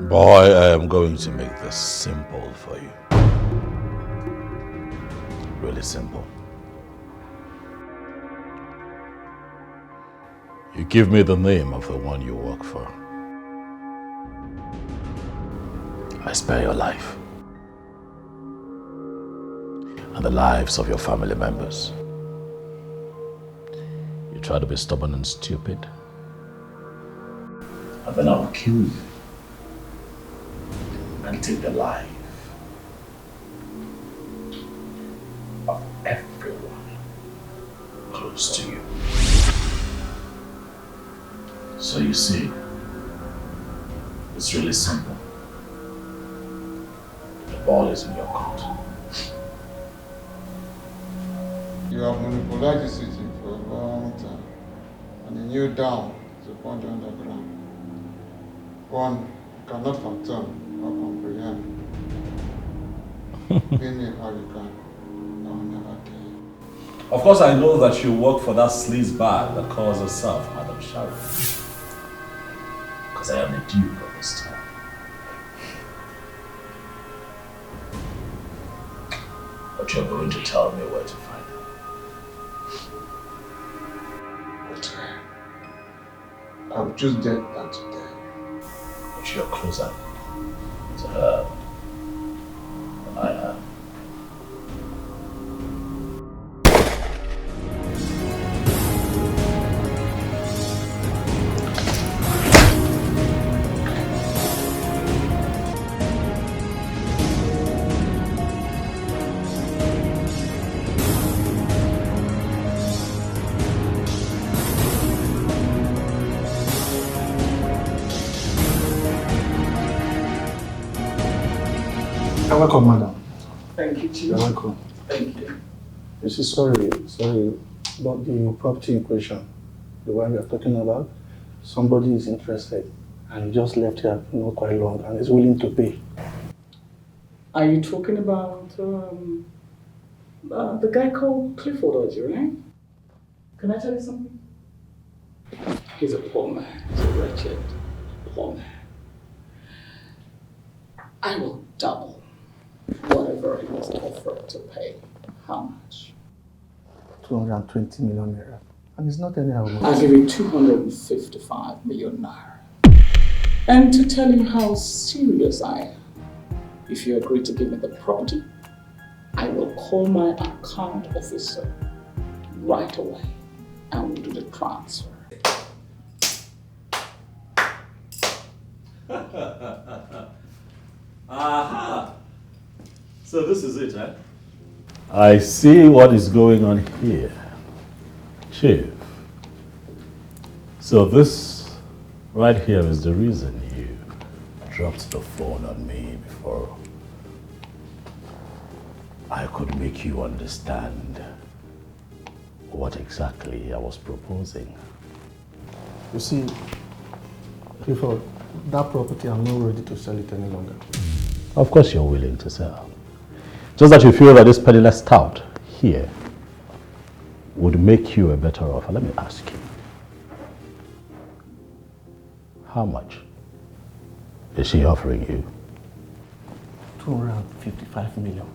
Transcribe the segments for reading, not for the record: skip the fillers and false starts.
Boy, I am going to make this simple for you. Really simple. You give me the name of the one you work for. I spare your life. And the lives of your family members. You try to be stubborn and stupid. And then I'll kill you. And take the life of everyone close to you. So you see, it's really simple. The ball is in your court. You have monopolized the city for a long time, and a new dam is a point underground. One cannot fathom or comprehend. Give me how you can, I will never tell you. Of course I know that you work for that sleaze bag that calls herself Madam Sharon. Because I am the duke of this town. But you're going to tell me where to find her. But I will choose death than to die. But you're closer to her than I am. Welcome, madam. Thank you, Chief. You're welcome. Thank you. You see, sorry about the property in question, the one you're talking about. Somebody is interested and he just left here not quite long and is willing to pay. Are you talking about the guy called Clifford Orji, right? Can I tell you something? He's a poor man. He's a wretched poor man. I will double whatever he was offered to pay. How much? 220 million naira. And it's not any amount. I'll give you 255 million naira. And to tell you how serious I am, if you agree to give me the property, I will call my account officer right away and we'll do the transfer. Aha! So this is it, eh? I see what is going on here. Chief. So this right here is the reason you dropped the phone on me before I could make you understand what exactly I was proposing. You see, Clifford, that property, I'm not ready to sell it any longer. Of course you're willing to sell. Just that you feel that this penniless tout here would make you a better offer. Let me ask you. How much is she offering you? 255 million.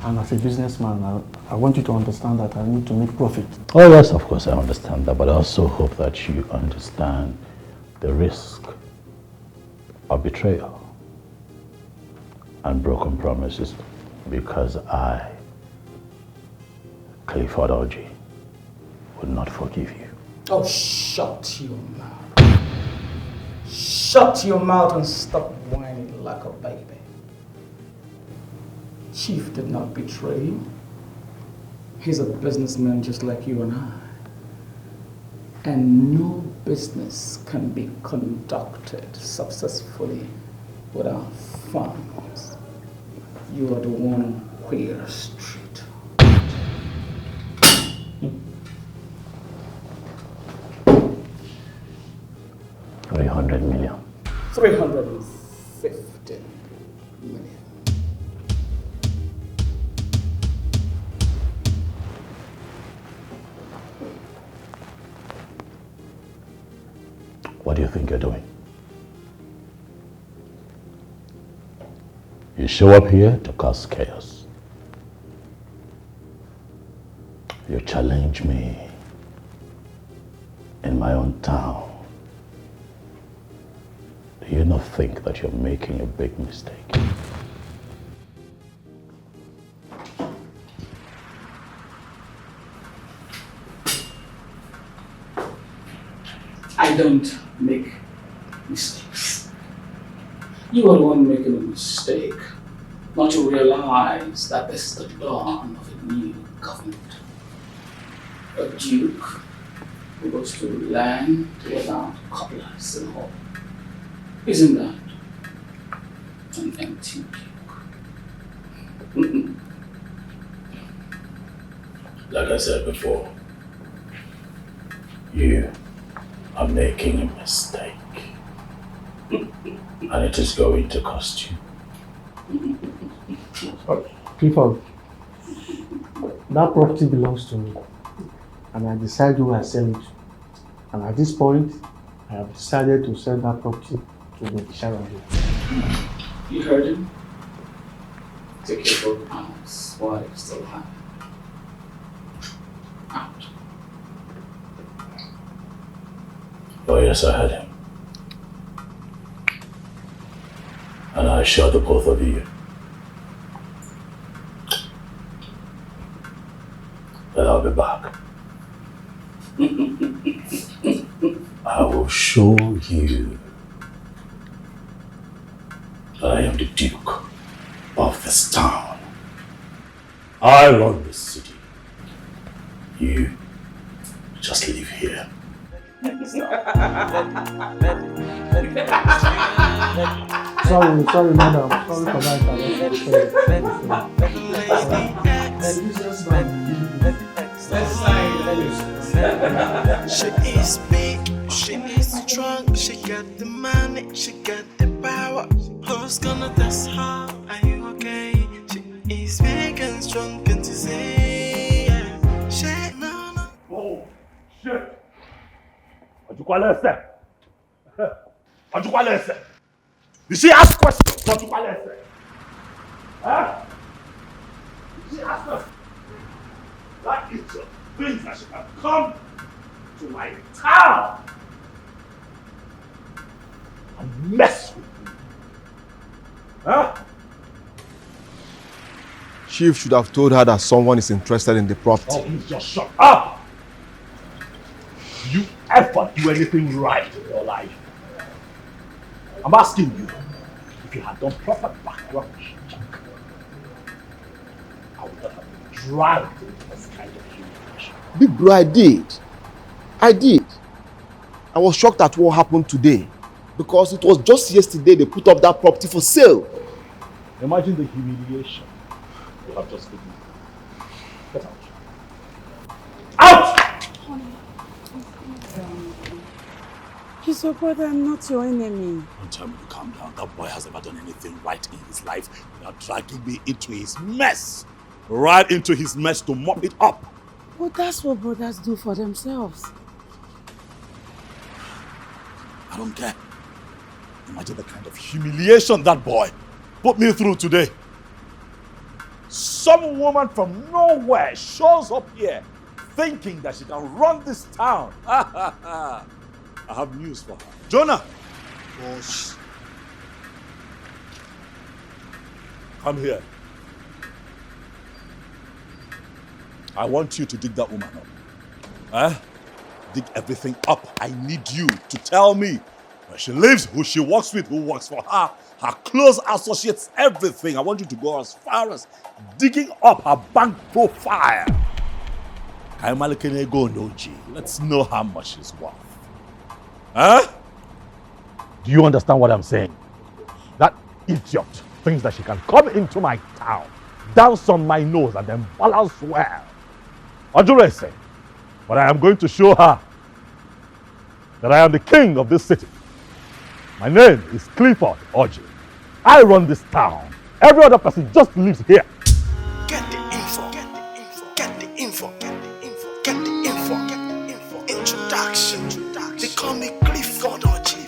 And as a businessman, I want you to understand that I need to make profit. Oh yes, of course I understand that, but I also hope that you understand the risk of betrayal and broken promises, because I, Clifford Orji, would not forgive you. Oh, shut your mouth. Shut your mouth and stop whining like a baby. Chief did not betray you. He's a businessman just like you and I. And no business can be conducted successfully without funds. You are the one on Queer Street. $300 million. 350 million. What do you think you're doing? You show up here to cause chaos. You challenge me in my own town. Do you not think that you're making a big mistake? I don't make mistakes. You are the one making a mistake, not to realize that this is the dawn of a new government. A duke who goes to land without cobblers and all. Isn't that an empty duke? Like I said before, you are making a mistake. And it is going to cost you. Clifford, that property belongs to me. And I decide who I sell it to. And at this point, I have decided to sell that property to the Sharon. You heard him? Take your book out while it's still happening. Out. Oh yes, I heard him. And I assure the both of you that I'll be back. I will show you that I am the Duke of this town. I run this city. You just live here. Sorry, madam. Sorry for that. She is big, she is strong, she got the money, she got the power. Who's gonna test her? Are you okay? She is big and strong, can't you see? She no. Oh, shit! Did she ask questions? Huh? Did she ask us? That is the things that she can come to my town and mess with me. Huh? Chief should have told her that someone is interested in the property. Oh, please just shut up! Do you ever do anything right in your life? I'm asking you, if you had done proper background check, I would not have been dragged into this kind of humiliation. Big bro, I did. I was shocked at what happened today because it was just yesterday they put up that property for sale. Imagine the humiliation you have just given me. Get out. Out! He's your brother, I'm not your enemy. Don't tell me to calm down. That boy has never done anything right in his life without dragging me into his mess. Right into his mess to mop it up. Well, that's what brothers do for themselves. I don't care. Imagine the kind of humiliation that boy put me through today. Some woman from nowhere shows up here thinking that she can run this town. I have news for her. Jonah! Gosh. Come here. I want you to dig that woman up. Dig everything up. I need you to tell me where she lives, who she works with, who works for her, her close associates, everything. I want you to go as far as digging up her bank profile. Let's know how much she's worth. Huh? Do you understand what I'm saying? That idiot thinks that she can come into my town, dance on my nose, and then balance well. What do I say? But I am going to show her that I am the king of this city. My name is Clifford Oji. I run this town. Every other person just lives here. Get the info, get the info, get the info, get the info, get the info, get the info. Introduction. They call me Clifford Oji.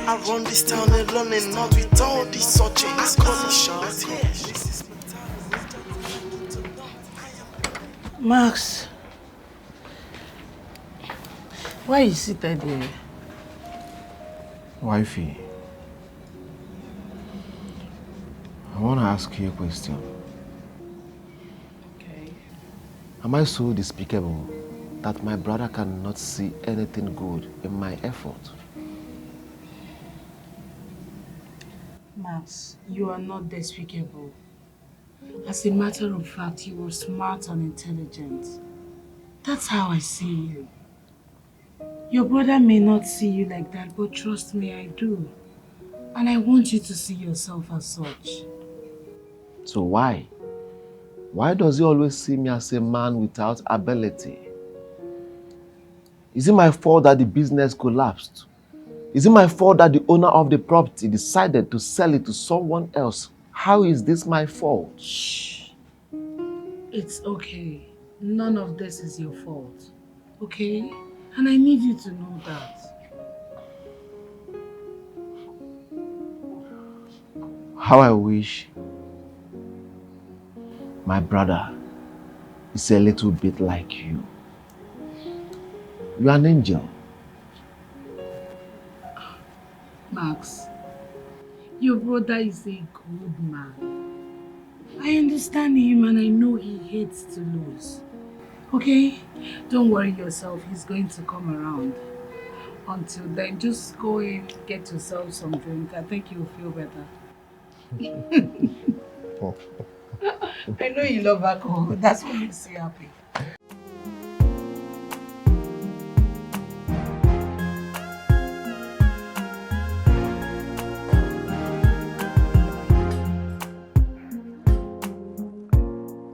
I run this town alone and not with all these searching. I call me shorty. Max, why you seated there? Wifey, I want to ask you a question. Okay. Am I so despicable that my brother cannot see anything good in my effort? Max, you are not despicable. As a matter of fact, you are smart and intelligent. That's how I see you. Your brother may not see you like that, but trust me, I do. And I want you to see yourself as such. So why? Why does he always see me as a man without ability? Is it my fault that the business collapsed? Is it my fault that the owner of the property decided to sell it to someone else? How is this my fault? Shh. It's okay. None of this is your fault. Okay? And I need you to know that. How I wish my brother is a little bit like you. You are an angel. Max, your brother is a good man. I understand him and I know he hates to lose. Okay? Don't worry yourself, he's going to come around. Until then, just go in, get yourself some drink. I think you'll feel better. I know you love alcohol. That's what makes you happy.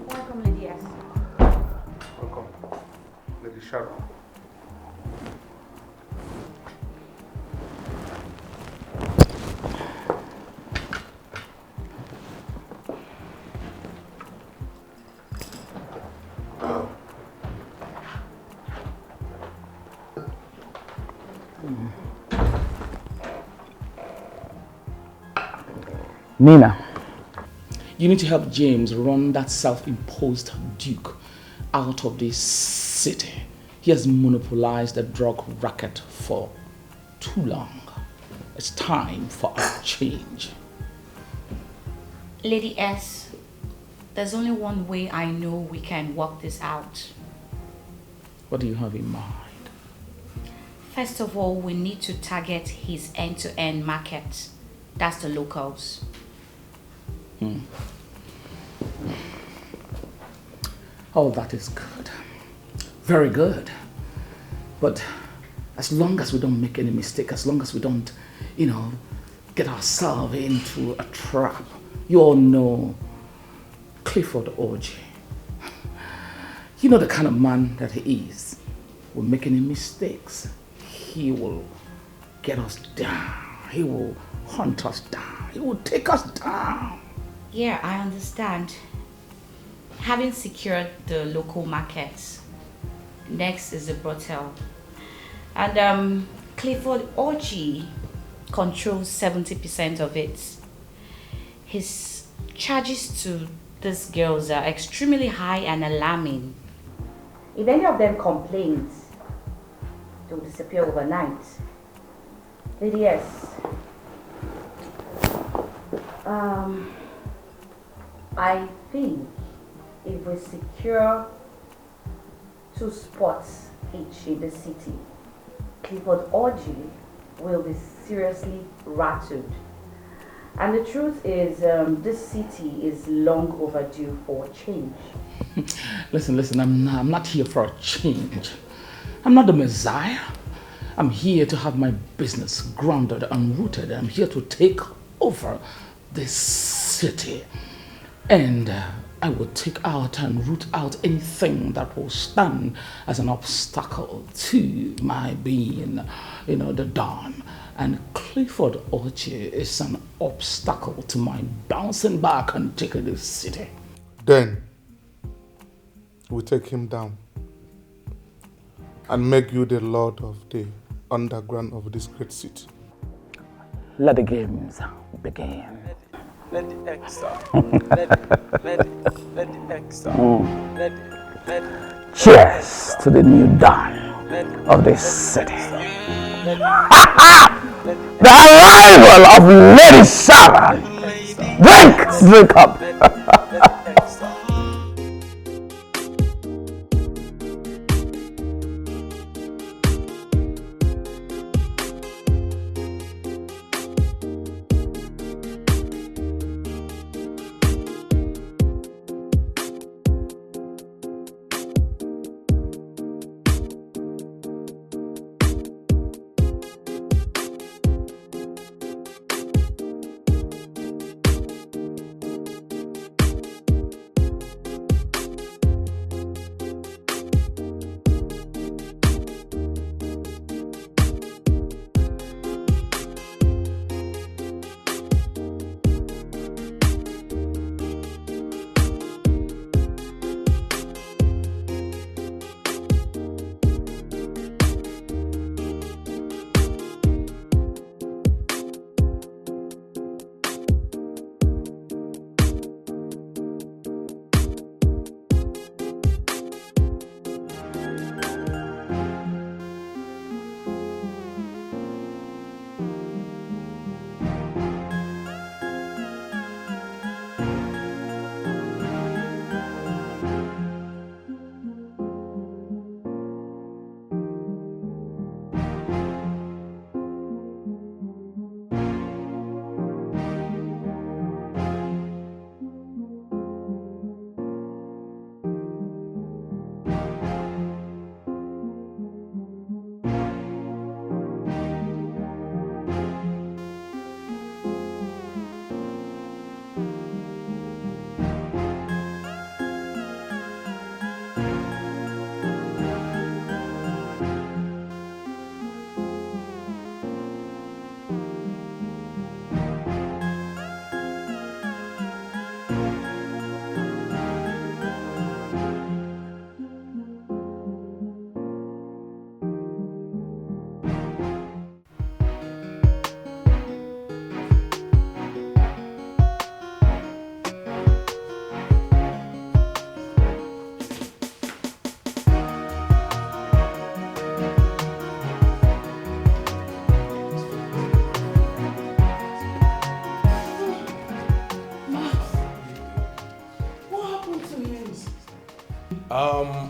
Welcome, Lady S. Welcome, Lady Sharon. Nina, you need to help James run that self-imposed duke out of this city. He has monopolized the drug racket for too long. It's time for a change. Lady S, there's only one way I know we can work this out. What do you have in mind? First of all, we need to target his end-to-end market. That's the locals. Oh, that is good. Very good. But as long as we don't make any mistake, as long as we don't, get ourselves into a trap, you all know Clifford Orji. You know the kind of man that he is. We'll make any mistakes, he will get us down. He will hunt us down. He will take us down. Yeah, I understand. Having secured the local markets, next is the brothel. And Clifford Orji controls 70% of it. His charges to these girls are extremely high and alarming. If any of them complains, they'll disappear overnight. Lady yes. I think if we secure 2 spots each in the city, Clifford Orji will be seriously rattled. And the truth is, this city is long overdue for a change. Listen, I'm not here for a change. I'm not the Messiah. I'm here to have my business grounded and rooted. I'm here to take over this city. And I will take out and root out anything that will stand as an obstacle to my being, the Don. And Clifford Orji is an obstacle to my bouncing back and taking this city. Then we take him down and make you the lord of the underground of this great city. let the games begin. Let the X out. Let the X out. Let it. Cheers to the new dawn of this city. The arrival of Lady Sarah. Drink up.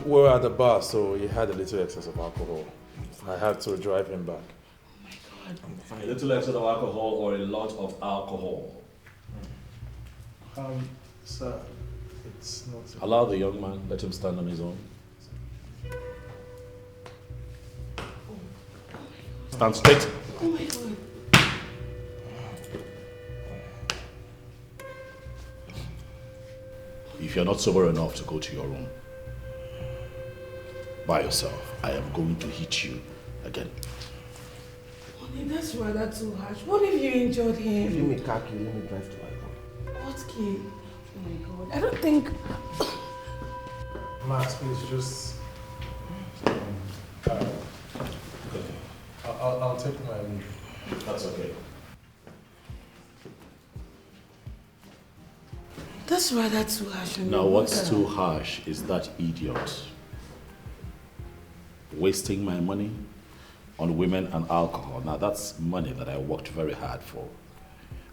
We were at the bar, so he had a little excess of alcohol. I had to drive him back. Oh my God. A little excess of alcohol or a lot of alcohol? Sir, it's not... Allow the young man, let him stand on his own. Stand straight. Oh my God. If you're not sober enough to go to your room by yourself, I am going to hit you again. Honey, that's rather too harsh. What if you injured him? Give me car key, let me drive to my home. What key? Oh my God. I don't think... Max, please just... I'll take my leave. That's okay. That's rather too harsh. Now what's too harsh is that idiot wasting my money on women and alcohol. Now that's money that I worked very hard for.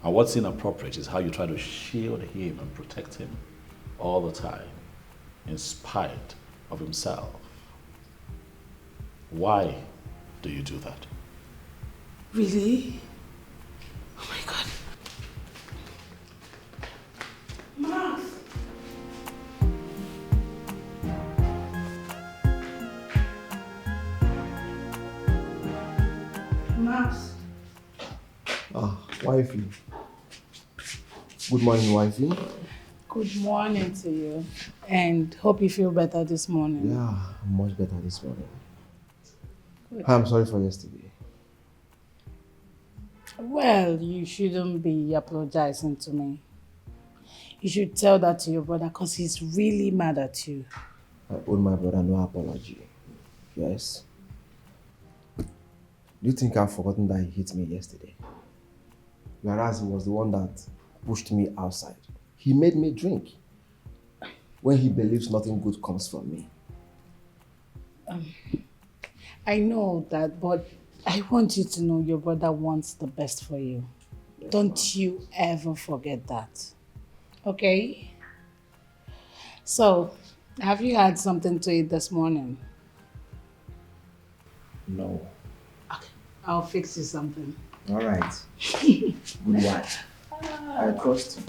And what's inappropriate is how you try to shield him and protect him all the time in spite of himself. Why do you do that? Really? Oh my God. Max! Max! Wifey. Good morning, wifey. Good morning to you. And hope you feel better this morning. Yeah, I'm much better this morning. Good. I'm sorry for yesterday. Well, you shouldn't be apologizing to me. You should tell that to your brother because he's really mad at you. I owe my brother no apology. Yes. Do you think I've forgotten that he hit me yesterday? whereas he was the one that pushed me outside. He made me drink when he believes nothing good comes from me. I know that, but I want you to know your brother wants the best for you. Yes, Don't you ever forget that. Okay? So, have you had something to eat this morning? No. Okay, I'll fix you something. All right. Good wife. I trust you.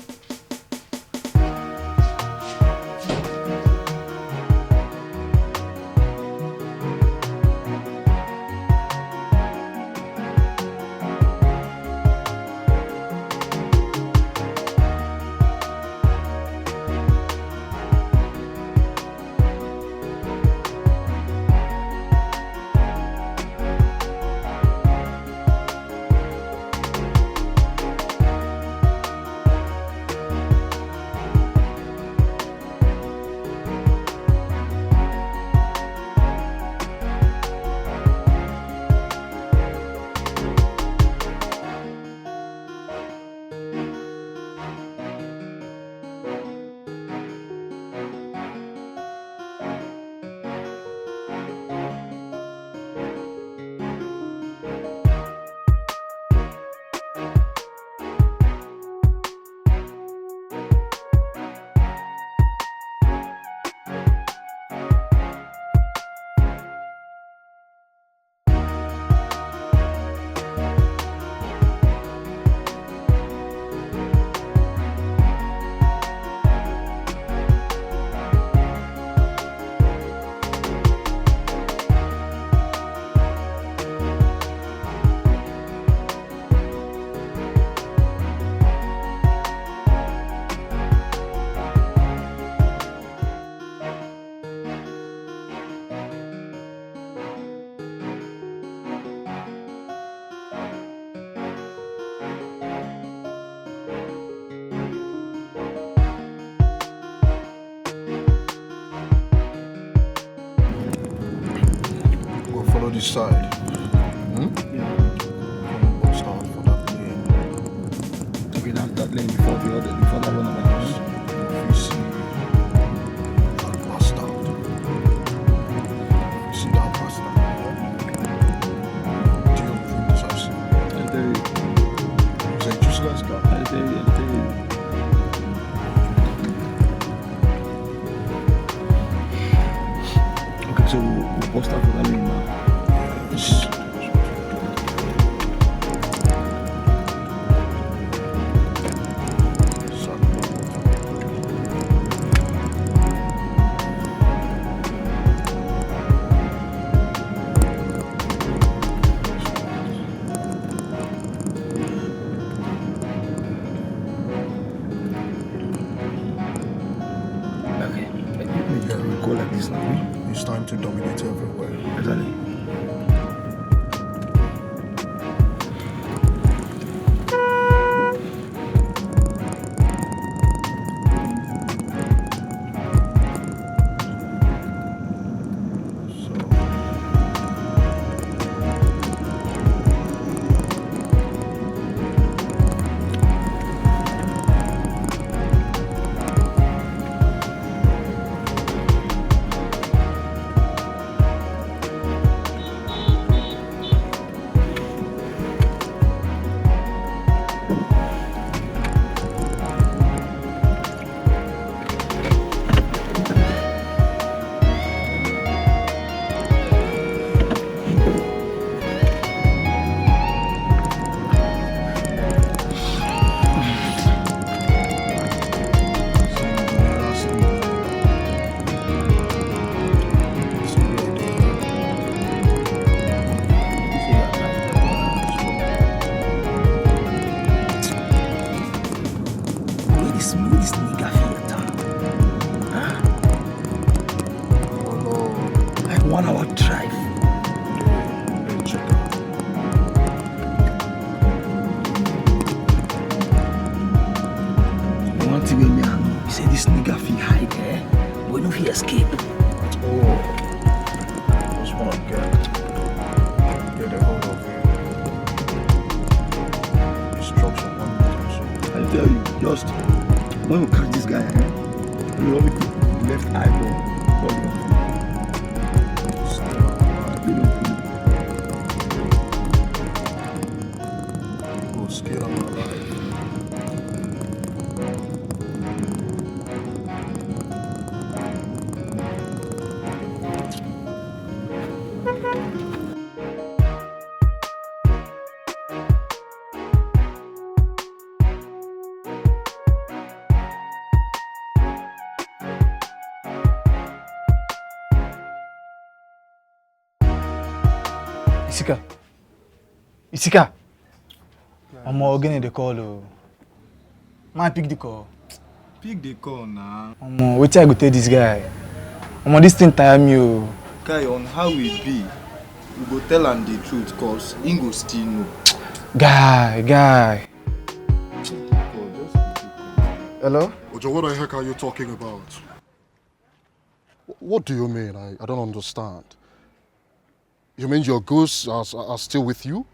this side. Start for that lane. Okay, that lane before that one of ours. If you see that bastard, if you see that bastard, do you bring this house? I tell you. It's a useless guy. I tell you. Okay, so we'll post that for that lane now. Yes. It's time to dominate everywhere. Exactly. Get a hold of him. Instruction Just when we catch this guy, we only put left eyeball. Oh, scared of my life. Isika. I'm organizing the call. Man, pick the call. Pick the call now. Wait till I go tell this guy. This thing tire me. Guy, on how we be, we go tell him the truth, cause he go still know. Guy. Hello? Ojo, what the heck are you talking about? What do you mean? I don't understand. You mean your goods are still with you?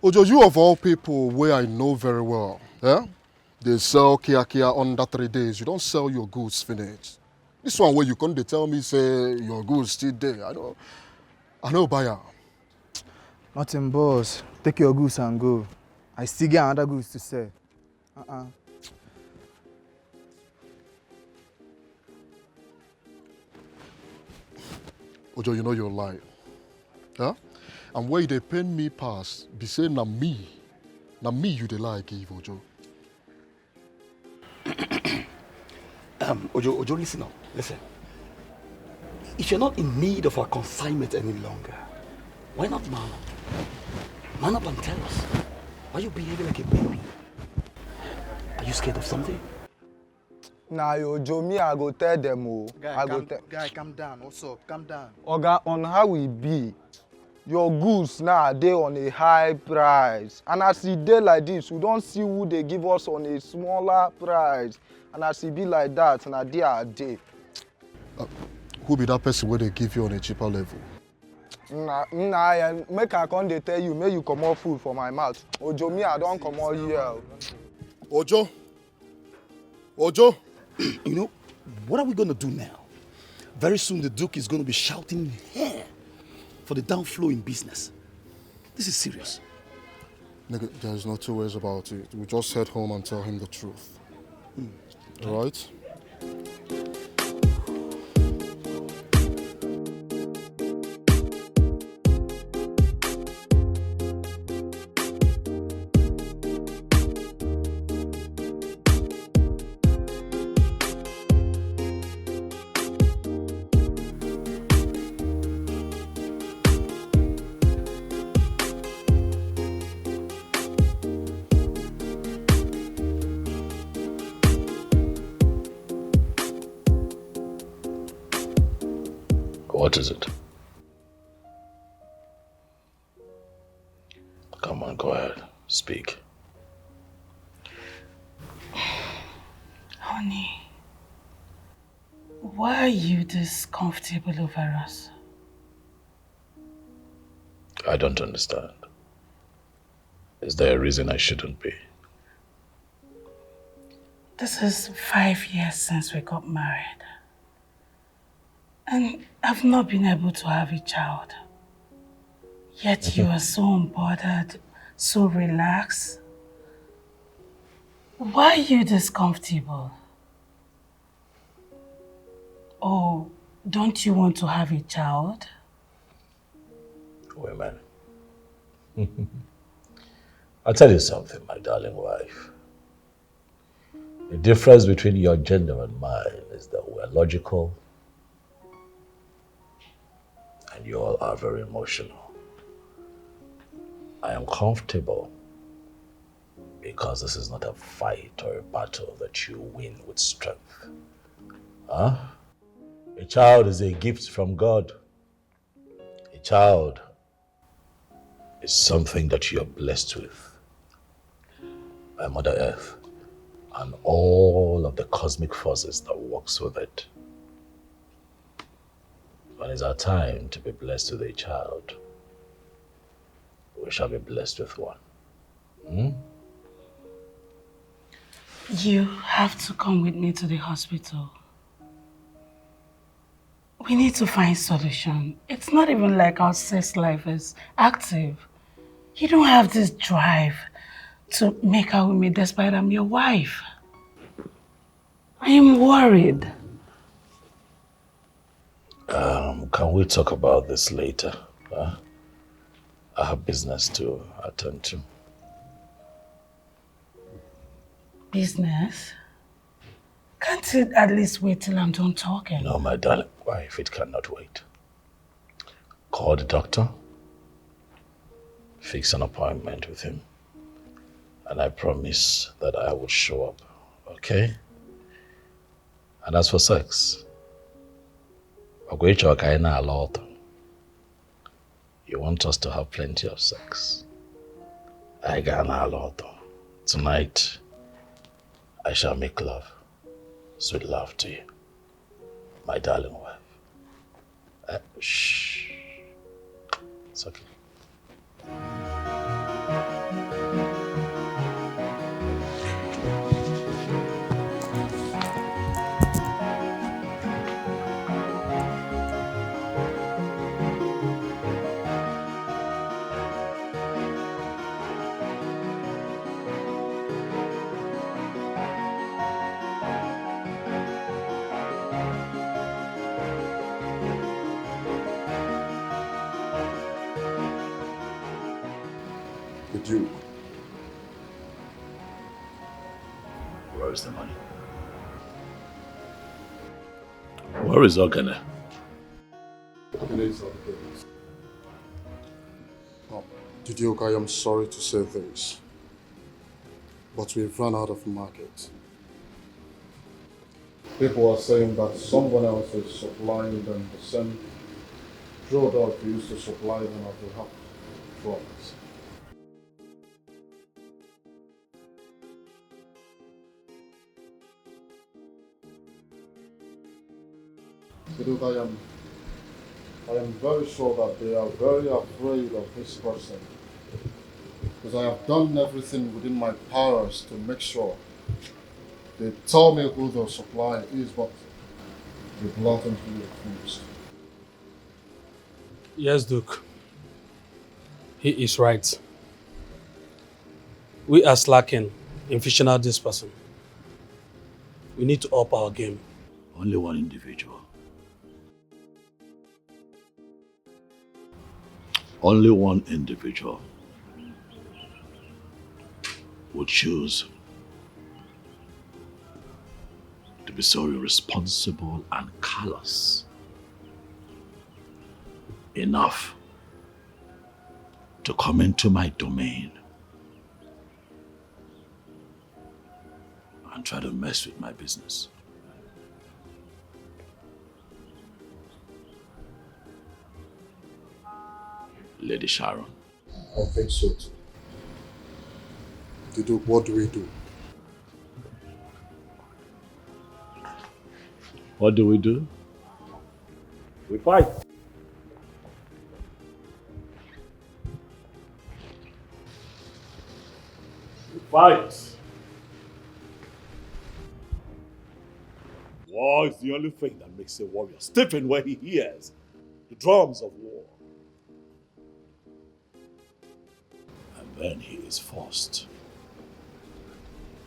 Ojo, you of all people where I know very well, yeah? They sell Kia under 3 days. You don't sell your goods finished. This one where you come, they tell me, say, your goods still there. I know buyer. Nothing, boss. Take your goods and go. I still get another goods to sell. Ojo, you know you're lying. Yeah? And where they pain me pass, be saying na me you dey lie give, Ojo. Ojo, listen up. Listen. If you're not in need of our consignment any longer, why not man up? Man up and tell us. Why are you behaving like a baby? Are you scared of something? Nah, Ojo, me, I go tell them. Guy, calm down. What's up? Calm down. Oga, on how we be, your goods now they on a high price. And as e dey like this, we don't see who they give us on a smaller price. And as e be like that, na day a day. Who be that person where they give you on a cheaper level? Make I come dey tell you, make you comot food for my mouth. Ojo, me, I don't come out here. Ojo. You know, what are we going to do now? Very soon the Duke is going to be shouting here for the downflow in business. This is serious. Nigga, there's no two ways about it. We just head home and tell him the truth. All right? What is it? Come on, go ahead. Speak. Honey, why are you this comfortable over us? I don't understand. Is there a reason I shouldn't be? This is 5 years since we got married. And I've not been able to have a child. Yet you are so unbothered, so relaxed. Why are you this comfortable? Oh, don't you want to have a child? Women. I'll tell you something, my darling wife. The difference between your gender and mine is that we're logical and you all are very emotional. I am comfortable because this is not a fight or a battle that you win with strength. Huh? A child is a gift from God. A child is something that you are blessed with by Mother Earth and all of the cosmic forces that works with it. When it's our time to be blessed with a child, we shall be blessed with one. You have to come with me to the hospital. We need to find solution. It's not even like our sex life is active. You don't have this drive to make out with me despite I'm your wife. I am worried. Can we talk about this later? I have business to attend to. Business? Can't it at least wait till I'm done talking? No, my darling wife, it cannot wait. Call the doctor, fix an appointment with him, and I promise that I will show up, okay? And as for sex, you want us to have plenty of sex. Tonight, I shall make love, sweet love to you, my darling wife. Shh. It's okay. The Duke. Where is the money? Where is Ogene? Ogene is at the place. The Duke, I am sorry to say this, but we've run out of market. People are saying that someone else is supplying them the same product we used to supply them at the half price. Duke, I am very sure that they are very afraid of this person, because I have done everything within my powers to make sure they tell me who the supplier is, but they blatantly refused. Yes, Duke. He is right. We are slacking in fishing out this person. We need to up our game. Only one individual. Only one individual would choose to be so irresponsible and callous enough to come into my domain and try to mess with my business. Lady Sharon. I think so too. Duke, what do we do? What do we do? We fight. We fight. War is the only thing that makes a warrior stiffen when he hears the drums of war. And then he is forced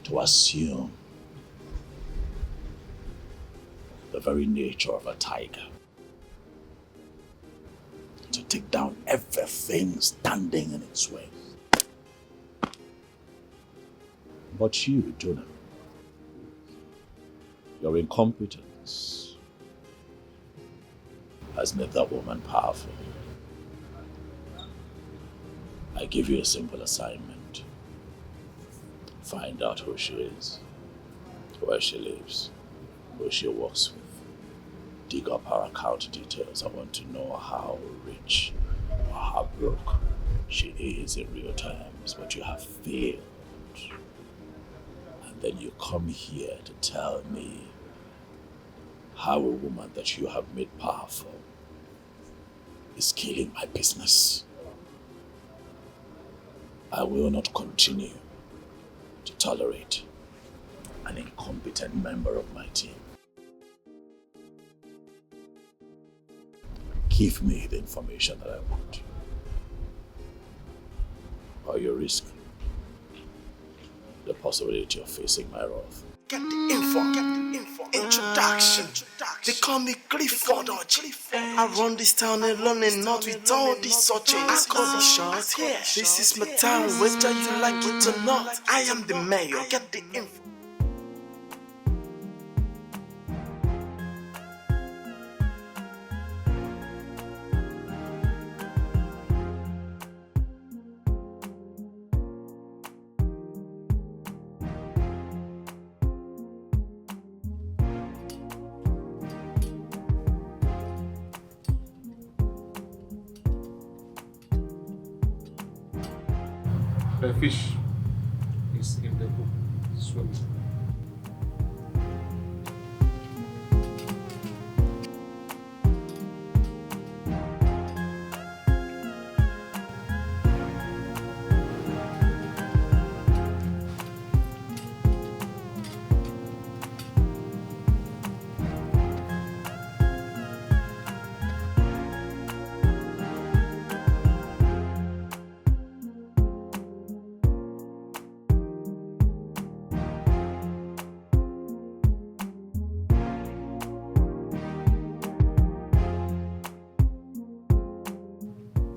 to assume the very nature of a tiger, to take down everything standing in its way. But you, Jonah, your incompetence has made that woman powerful. I give you a simple assignment. Find out who she is, where she lives, who she works with. Dig up her account details. I want to know how rich or how broke she is in real terms, but you have failed. And then you come here to tell me how a woman that you have made powerful is killing my business. I will not continue to tolerate an incompetent member of my team. Give me the information that I want, or you risk the possibility of facing my wrath. Get the info. Introduction. They call me Clifford. I run this town alone and not with all these searches. I call the shots here. This is my town, whether you like it or not. I am the mayor. Get the info. The fish is in the book swimming.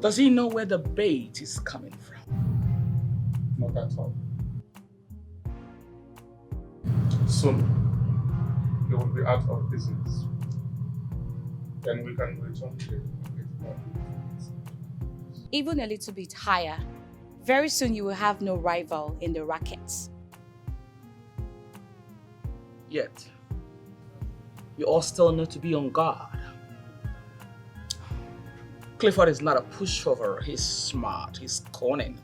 Does he know where the bait is coming from? Not at all. Soon, he will be out of business. Then we can return to the market. Even a little bit higher. Very soon you will have no rival in the rackets. Yet, you all still need to be on guard. Clifford is not a pushover. He's smart, he's cunning.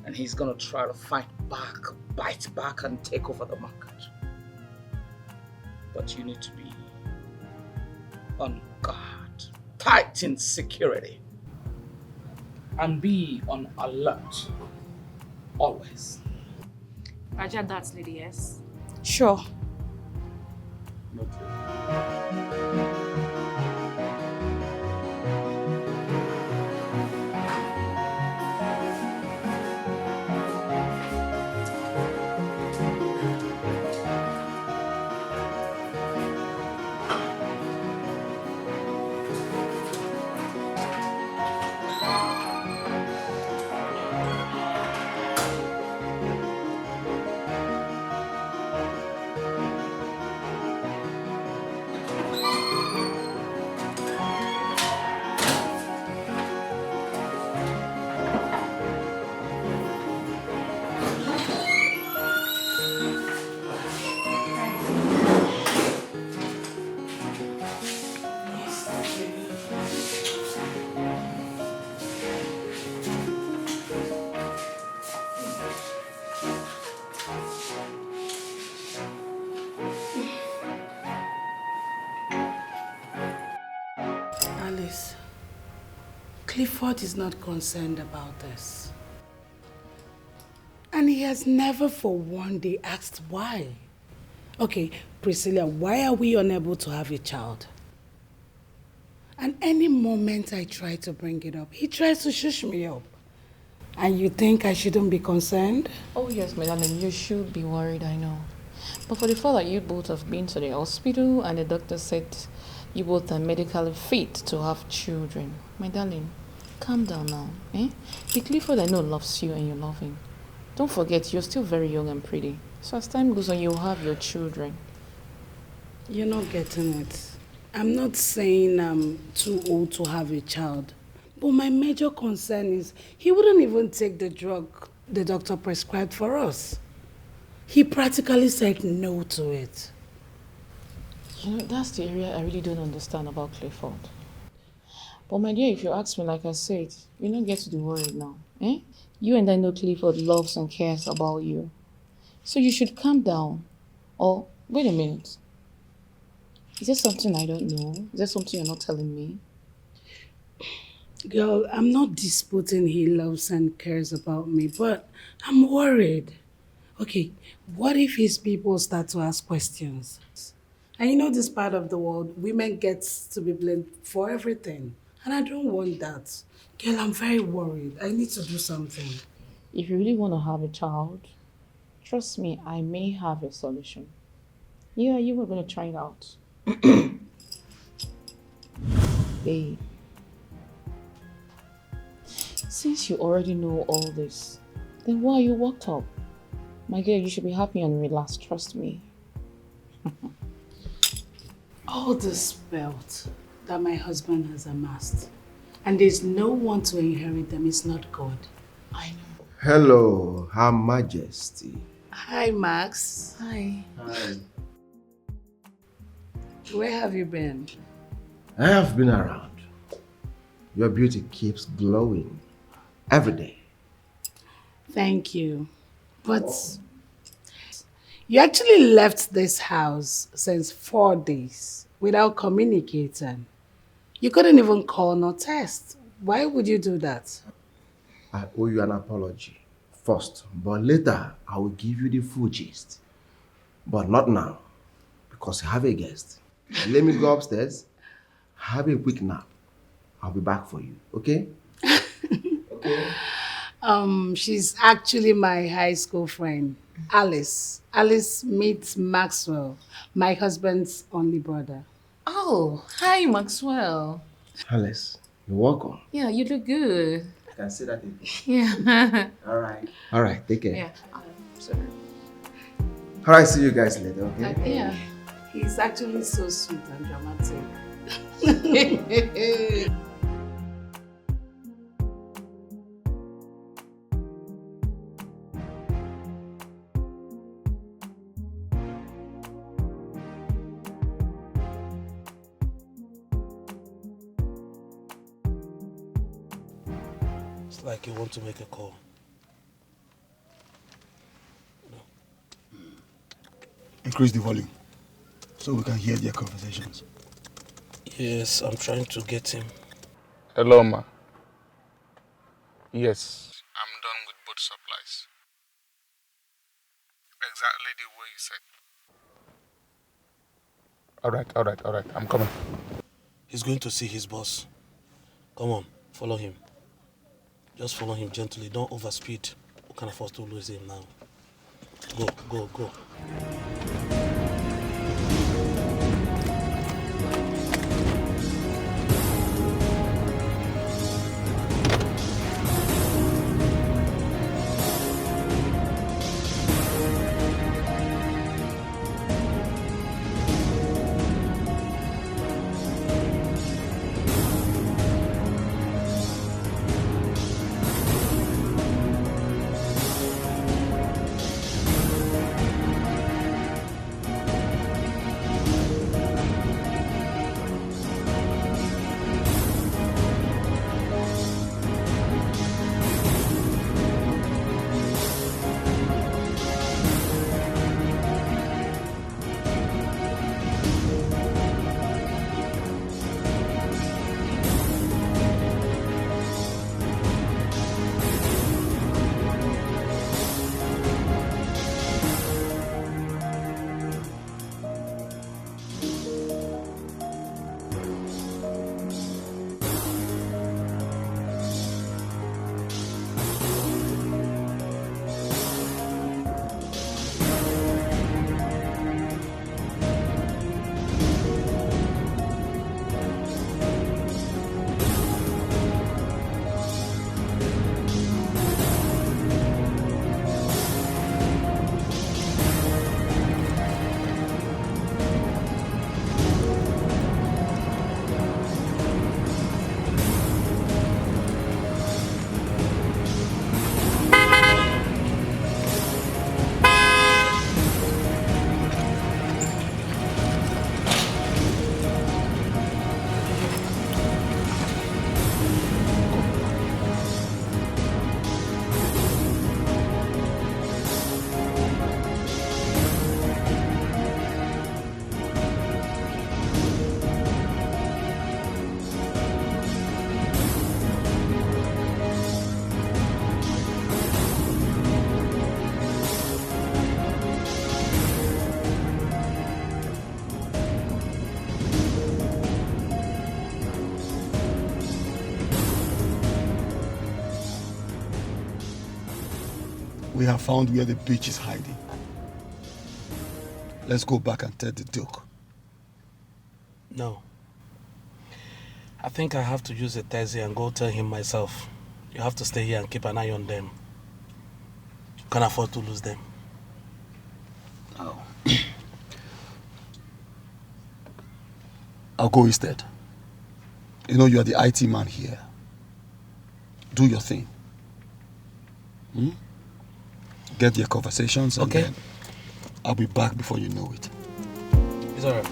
And he's gonna try to fight back, bite back, and take over the market. But you need to be on guard, tight in security, and be on alert, always. Roger that, Lady S. Sure. Alice, Clifford is not concerned about this. And he has never for one day asked why. Okay, Priscilla, why are we unable to have a child? And any moment I try to bring it up, he tries to shush me up. And you think I shouldn't be concerned? Oh yes, my darling, you should be worried, I know. But for the fact that you both have been to the hospital and the doctor said you both are medically fit to have children, my darling, calm down now. The Clifford I know loves you and you love him. Don't forget, you're still very young and pretty. So as time goes on, you'll have your children. You're not getting it. I'm not saying I'm too old to have a child. But my major concern is he wouldn't even take the drug the doctor prescribed for us. He practically said no to it. You know, that's the area I really don't understand about Clifford. But my dear, if you ask me, like I said, you don't get to be worried now. You and I know Clifford loves and cares about you. So you should calm down. Or, wait a minute. Is there something I don't know? Is there something you're not telling me? Girl, I'm not disputing he loves and cares about me, but I'm worried. Okay, what if his people start to ask questions? And you know this part of the world, women get to be blamed for everything. And I don't want that. Girl, I'm very worried. I need to do something. If you really want to have a child, trust me, I may have a solution. Yeah, you were going to try it out. Babe, since you already know all this, then why are you worked up? My girl, you should be happy and relaxed, trust me. All this wealth that my husband has amassed, and there's no one to inherit them, is not God. I know. Hello, Her Majesty. Hi, Max. Hi. Hi. Where have you been? I have been around. Your beauty keeps glowing every day. Thank you. But you actually left this house since 4 days without communicating. You couldn't even call nor text. Why would you do that? I owe you an apology first, but later I will give you the full gist. But not now, because I have a guest. Let me go upstairs, have a quick nap. I'll be back for you, okay? Okay. She's actually my high school friend, Alice. Alice meets Maxwell, my husband's only brother. Oh, hi, Maxwell. Alice, you're welcome. Yeah, you look good. I can see that. Yeah. All right. All right, take care. Yeah, sorry. All right, see you guys later, okay? Yeah. He's actually so sweet and dramatic. It's like you want to make a call. Increase the volume so we can hear their conversations. Yes, I'm trying to get him. Hello, ma. Yes. I'm done with both supplies. Exactly the way you said. All right. I'm coming. He's going to see his boss. Come on, follow him. Just follow him gently. Don't overspeed. We can afford to lose him now. Go. We have found where the bitch is hiding. Let's go back and tell the Duke. No. I think I have to use a taxi and go tell him myself. You have to stay here and keep an eye on them. You can't afford to lose them. Oh. I'll go instead. You know you are the IT man here. Do your thing. Hmm? Get your conversations and then I'll be back before you know it. It's alright.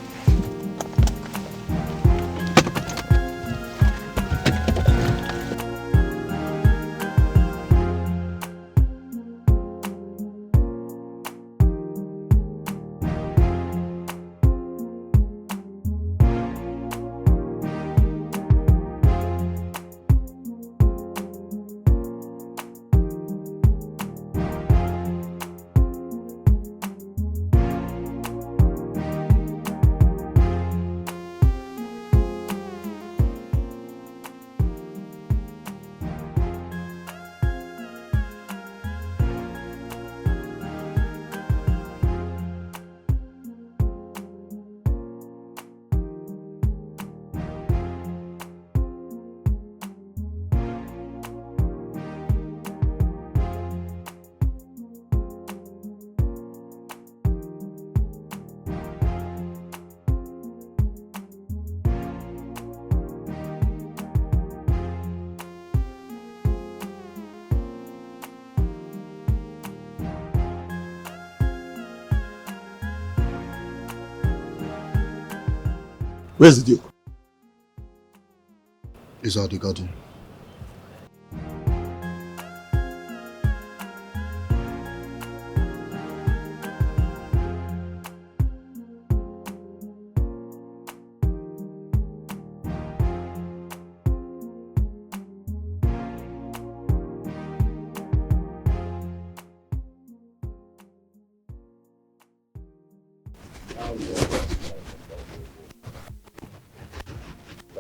Where's the Duke? He's at the garden.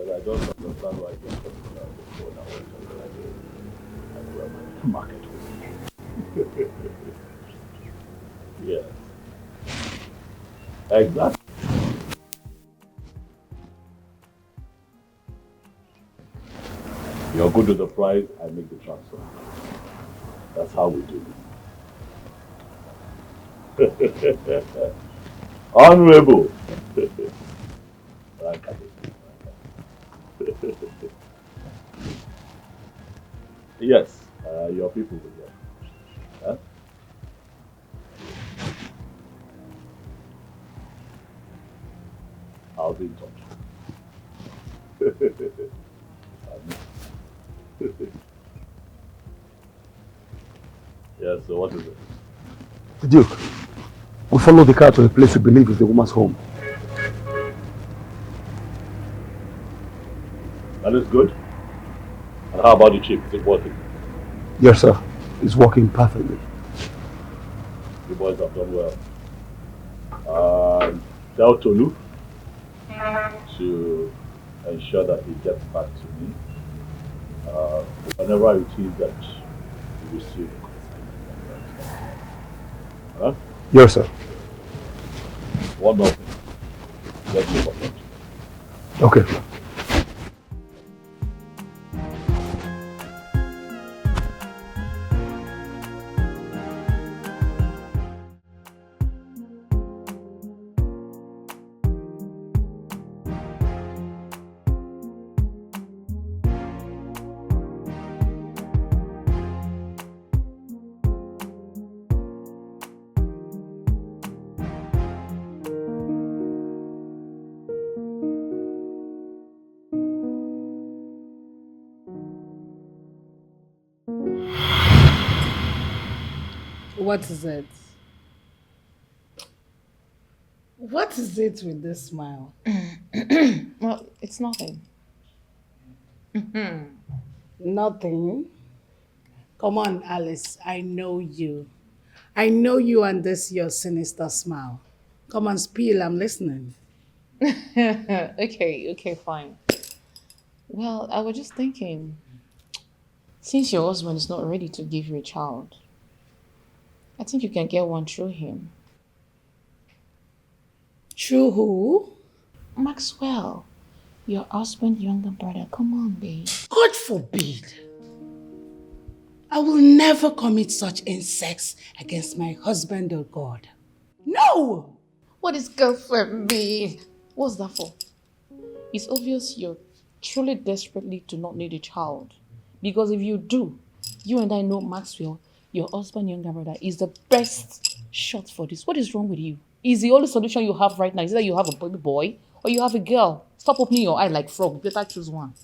I don't understand why you're talking about the phone and we're in market with Yes. Exactly. You're good with the price, I make the transfer. That's how we do it. Honorable. Yes, your people will get. Huh? I'll be in touch. Yes, so what is it? The Duke, we followed the car to a place we believe is the woman's home. That is good. And how about the chip? Is it working? Yes, sir. It's working perfectly. You boys have done well. Tell Tolu to ensure that he gets back to me whenever it is that you receive a consignment. Huh? Yes, sir. One more thing. Get me what. Okay. What is it? What is it with this smile? Well, it's nothing. Nothing? Come on, Alice. I know you. I know you and this your sinister smile. Come on, spill. I'm listening. Okay, fine. Well, I was just thinking, since your husband is not ready to give you a child, I think you can get one through him. Through who? Maxwell, your husband's younger brother. Come on, babe. God forbid. I will never commit such insects against my husband or God. No! What is girlfriend mean? What's that for? It's obvious you're truly desperately do not need a child. Because if you do, you and I know Maxwell, your husband's younger brother, is the best shot for this. What is wrong with you? Is the only solution you have right now is that you have a baby boy or you have a girl? Stop opening your eye like frog. Better choose one.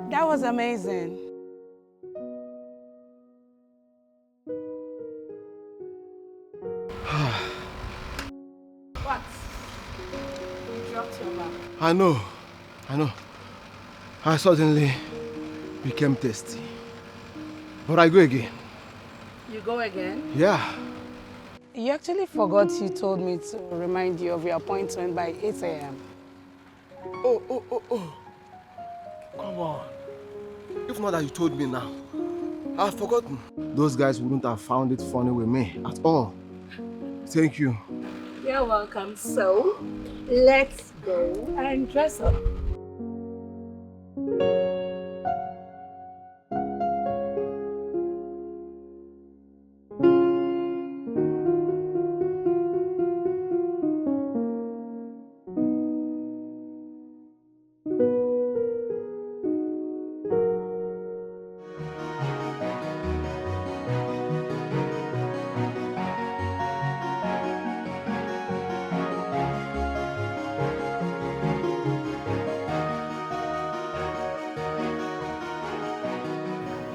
That was amazing. What? You dropped your bag. I know. I suddenly became thirsty. But I go again. You go again? Yeah. You actually forgot you told me to remind you of your appointment by 8 a.m. Oh. Come on. If not that you told me now, I've forgotten. Those guys wouldn't have found it funny with me at all. Thank you. You're welcome. So, let's go and dress up.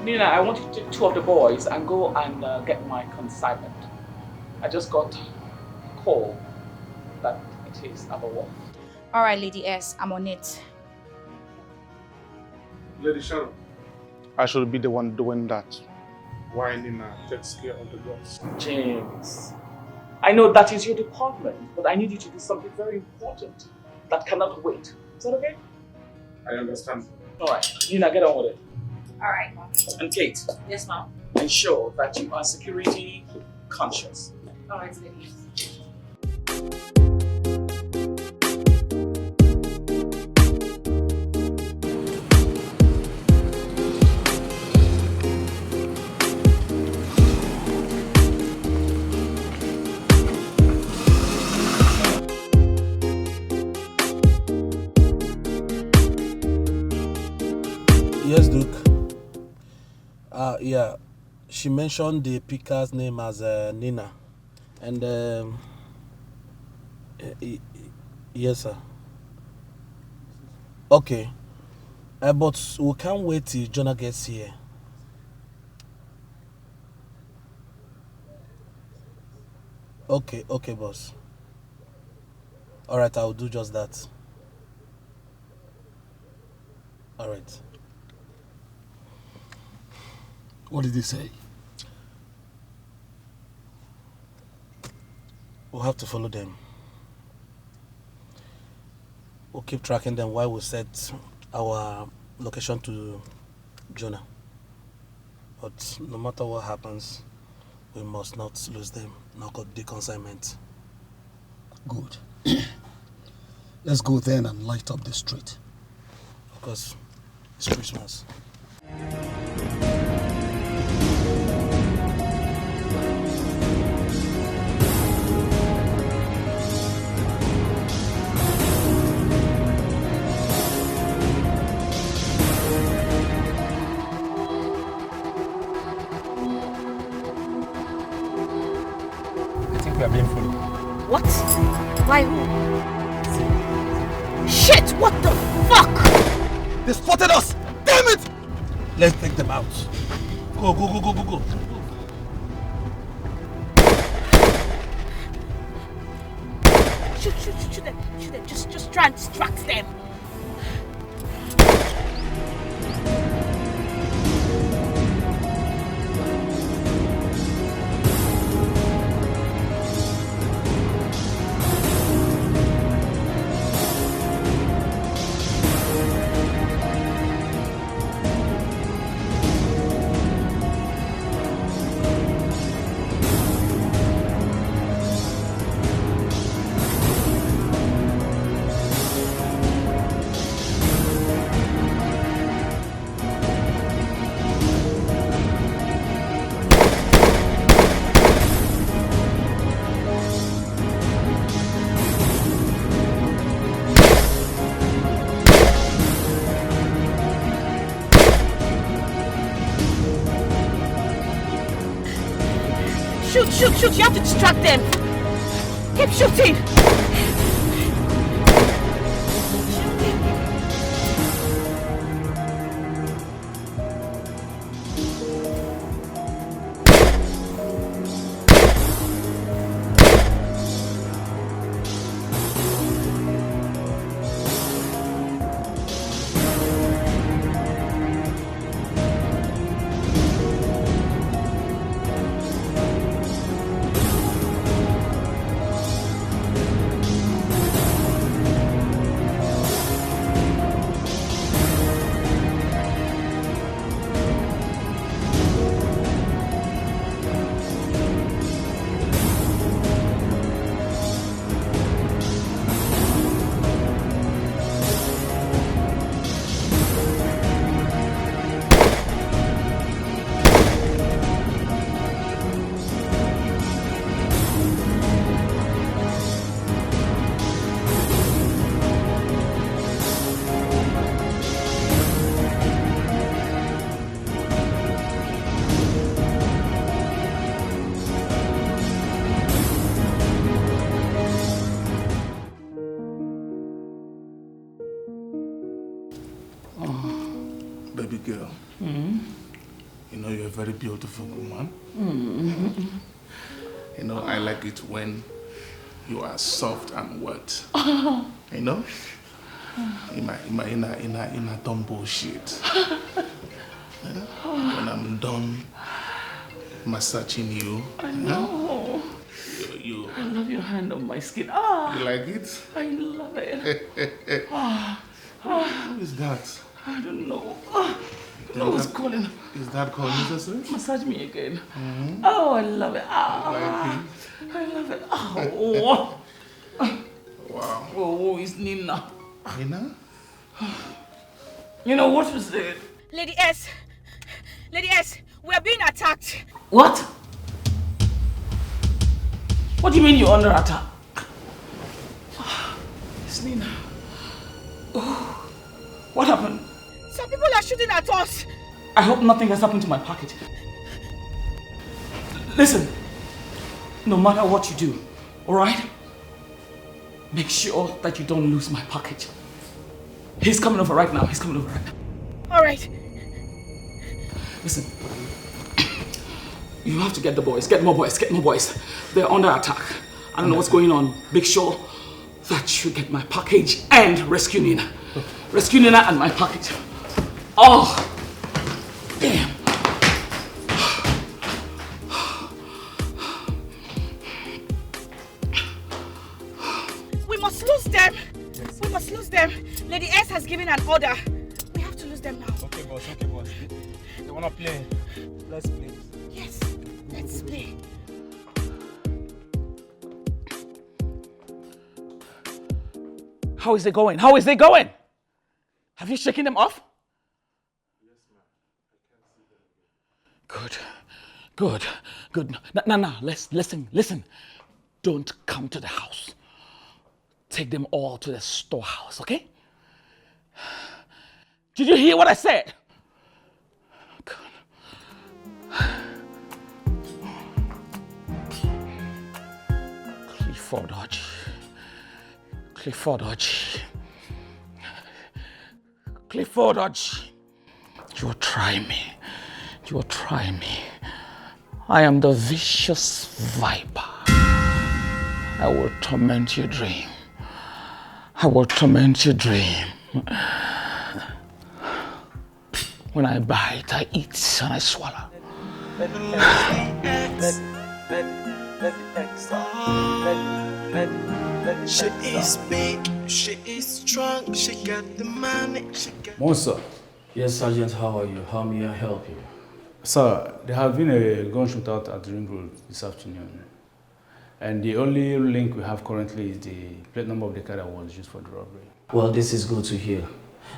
Nina, I want you to take two of the boys and go and get my consignment. I just got a call that it is about work. All right, Lady S, I'm on it. Lady Sharon. I should be the one doing that. Why Nina takes care of the girls? James, I know that is your department, but I need you to do something very important that cannot wait. Is that okay? I understand. All right, Nina, get on with it. All right, Mom. And Kate. Yes, Mom. Ensure that you are security conscious. All right, ladies. Yes, Duke. Yeah, she mentioned the picker's name as Nina, and yes, sir. Okay, but we can't wait till Jonah gets here. Okay, boss. All right, I'll do just that. All right. What did he say? We'll have to follow them. We'll keep tracking them while we set our location to Jonah. But no matter what happens, we must not lose them, not got the consignment. Good. Let's go then and light up the street. Of course, it's Christmas. We are being followed. What? Why who? Shit! What the fuck? They spotted us! Damn it! Let's take them out. Go. Shoot them. Just try and distract them. Shoot, shoot, shoot. You have to distract them. Keep shooting. Baby girl, you know you're a very beautiful woman. You know, I like it when you are soft and wet. You know? In a dumb bullshit. When I'm done massaging you. I know. I love your hand on my skin. Ah, you like it? I love it. Who is that? I don't know. No one's calling. Is that called necessary? Massage me again. Oh, I love it. Ah, I love it. Oh. Wow. Oh, it's Nina. Nina? You know what was it? Lady S, we are being attacked. What? What do you mean you're under attack? It's Nina. Oh. What happened? Some people are shooting at us. I hope nothing has happened to my package. Listen, no matter what you do, alright? Make sure that you don't lose my package. He's coming over right now. Alright. Listen, you have to get the boys. Get more boys. They're under attack. I don't know what's going on. Make sure that you get my package and rescue Nina. Rescue Nina and my package. Oh, damn. We must lose them. Lady S has given an order. We have to lose them now. Okay, boss. They wanna play. Let's play. Yes, let's play. How is it going? Have you shaken them off? Yes, ma'am. Good. Now, listen. Don't come to the house. Take them all to the storehouse, okay? Did you hear what I said? Good. Clifford Hodge. You will try me. I am the vicious viper. I will torment your dream. When I bite, I eat and I swallow. She is big, she is strong, she got the money, she got... Monster. Yes, Sergeant, how are you? How may I help you? Sir, there have been a gun shootout at the Ring Road this afternoon. And the only link we have currently is the plate number of the car that was used for the robbery. Well, this is good to hear.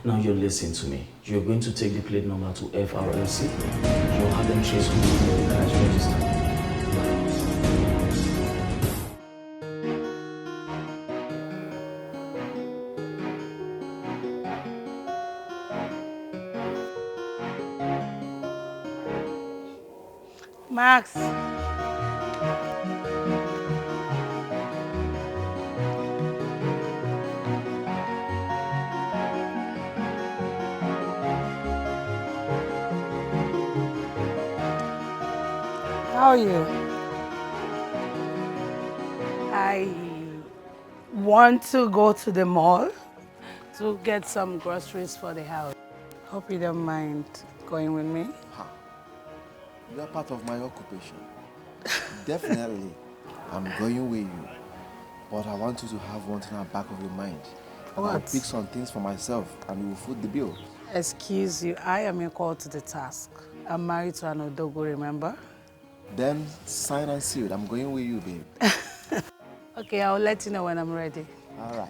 Now you listen to me. You're going to take the plate number to FRLC. You'll have them trace who the car is registered. Max, How are you? I want to go to the mall to get some groceries for the house. Hope you don't mind going with me. You are part of my occupation. Definitely, I'm going with you. But I want you to have one thing at the back of your mind. What? I'll pick some things for myself and we will foot the bill. Excuse you, I am equal to the task. I'm married to an Odogo, remember? Then sign and seal. I'm going with you, babe. Okay, I'll let you know when I'm ready. All right.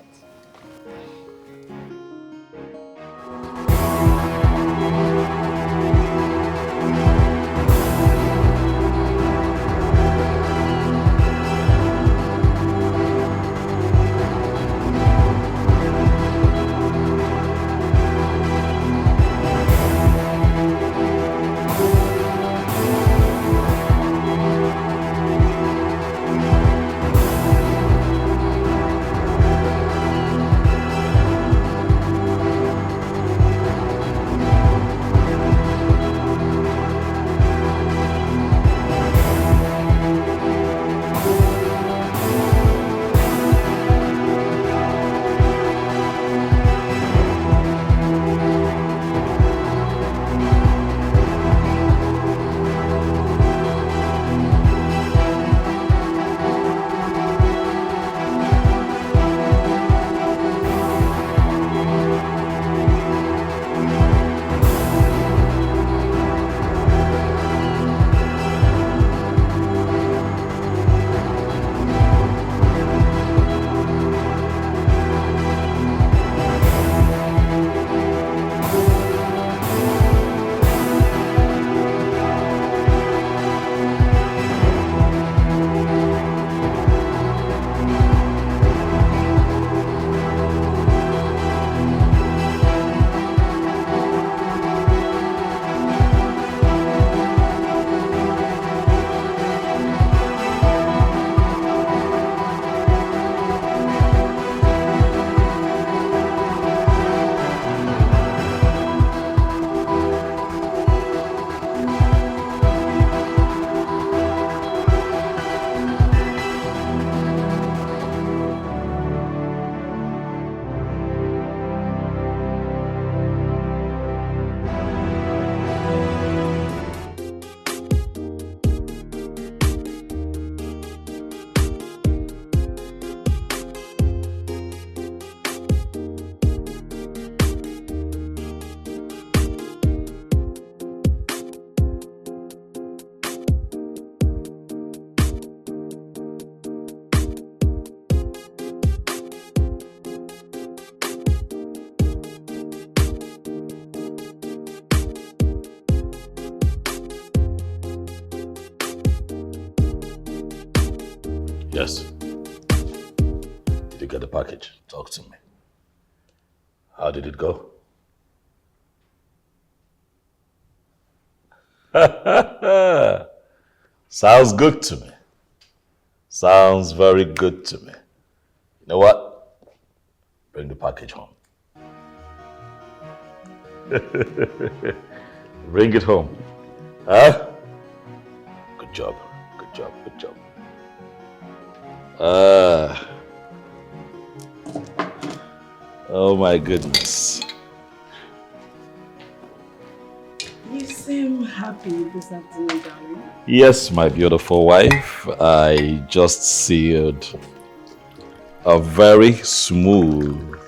Yes. Did you get the package? Talk to me. How did it go? Sounds good to me. Sounds very good to me. You know what? Bring the package home. Bring it home. Huh? Good job. Good job. Good job. Oh my goodness. You seem happy this afternoon, darling. Yes, my beautiful wife. I just sealed a very smooth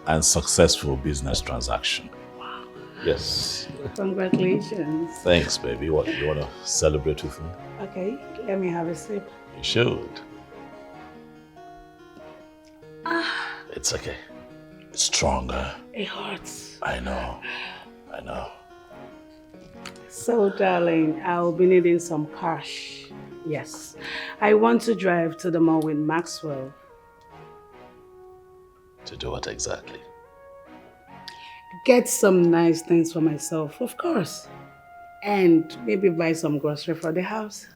and successful business transaction. Wow. Yes. Congratulations. Thanks, baby. What, you want to celebrate with me? Okay, let me have a sip. You should. It's okay. It's stronger. It hurts. I know. I know. So, darling, I'll be needing some cash. Yes. I want to drive to the mall with Maxwell. To do what exactly? Get some nice things for myself, of course. And maybe buy some grocery for the house.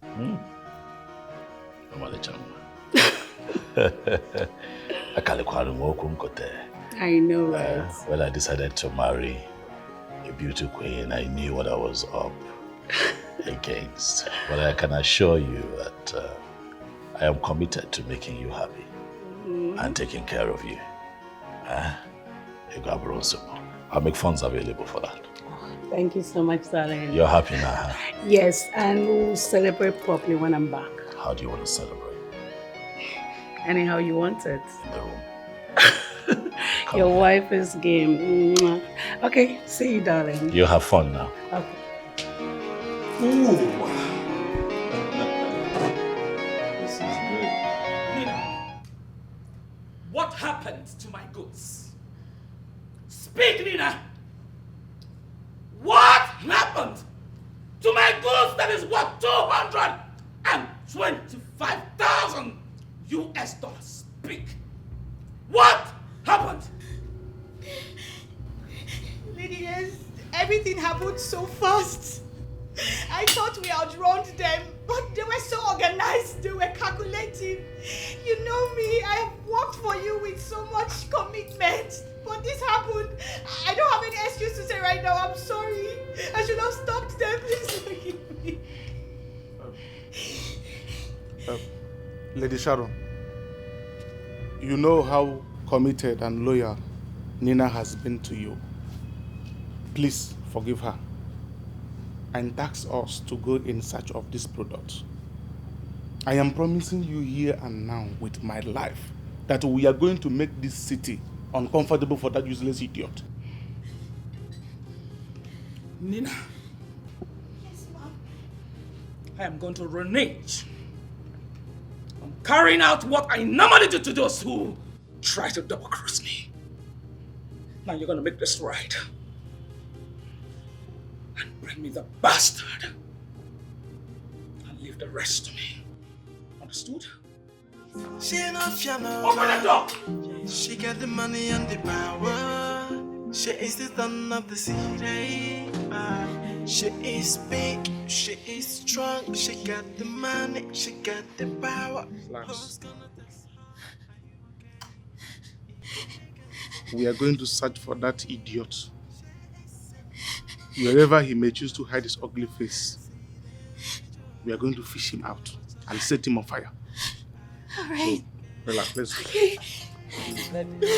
I know, right? When I decided to marry a beauty queen, I knew what I was up against. But I can assure you that I am committed to making you happy and taking care of you. I'll make funds available for that. Thank you so much, darling. You're happy now, huh? Yes, and we'll celebrate properly when I'm back. How do you want to celebrate? Anyhow you want it. In the room. Your wife is game. Mwah. Okay, see you, darling. You have fun now. Okay. Ooh. This is good. Nina, what happened to my goods? Speak, Nina! What happened to my goods that is worth $225,000 US dollars? Speak. What happened? Lady S, everything happened so fast. I thought we outrun them, but they were so organized, they were calculating. You know me, I have worked for you with so much commitment. But this happened. I don't have any excuse to say right now. I'm sorry. I should have stopped them. Please forgive me. Lady Sharon, you know how committed and loyal Nina has been to you. Please forgive her and task us to go in search of this product. I am promising you here and now with my life that we are going to make this city uncomfortable for that useless idiot. Nina. Yes, ma'am. I am going to renege. I'm carrying out what I normally do to those who try to double-cross me. Now you're going to make this right. And bring me the bastard. And leave the rest to me. Understood? She no fiano. Open the door! She got the money and the power. She is the son of the city. She is big, she is strong. She got the money, she got the power. We are going to search for that idiot. Wherever he may choose to hide his ugly face, we are going to fish him out and set him on fire. All right. So, relax, let's go. Okay. Let the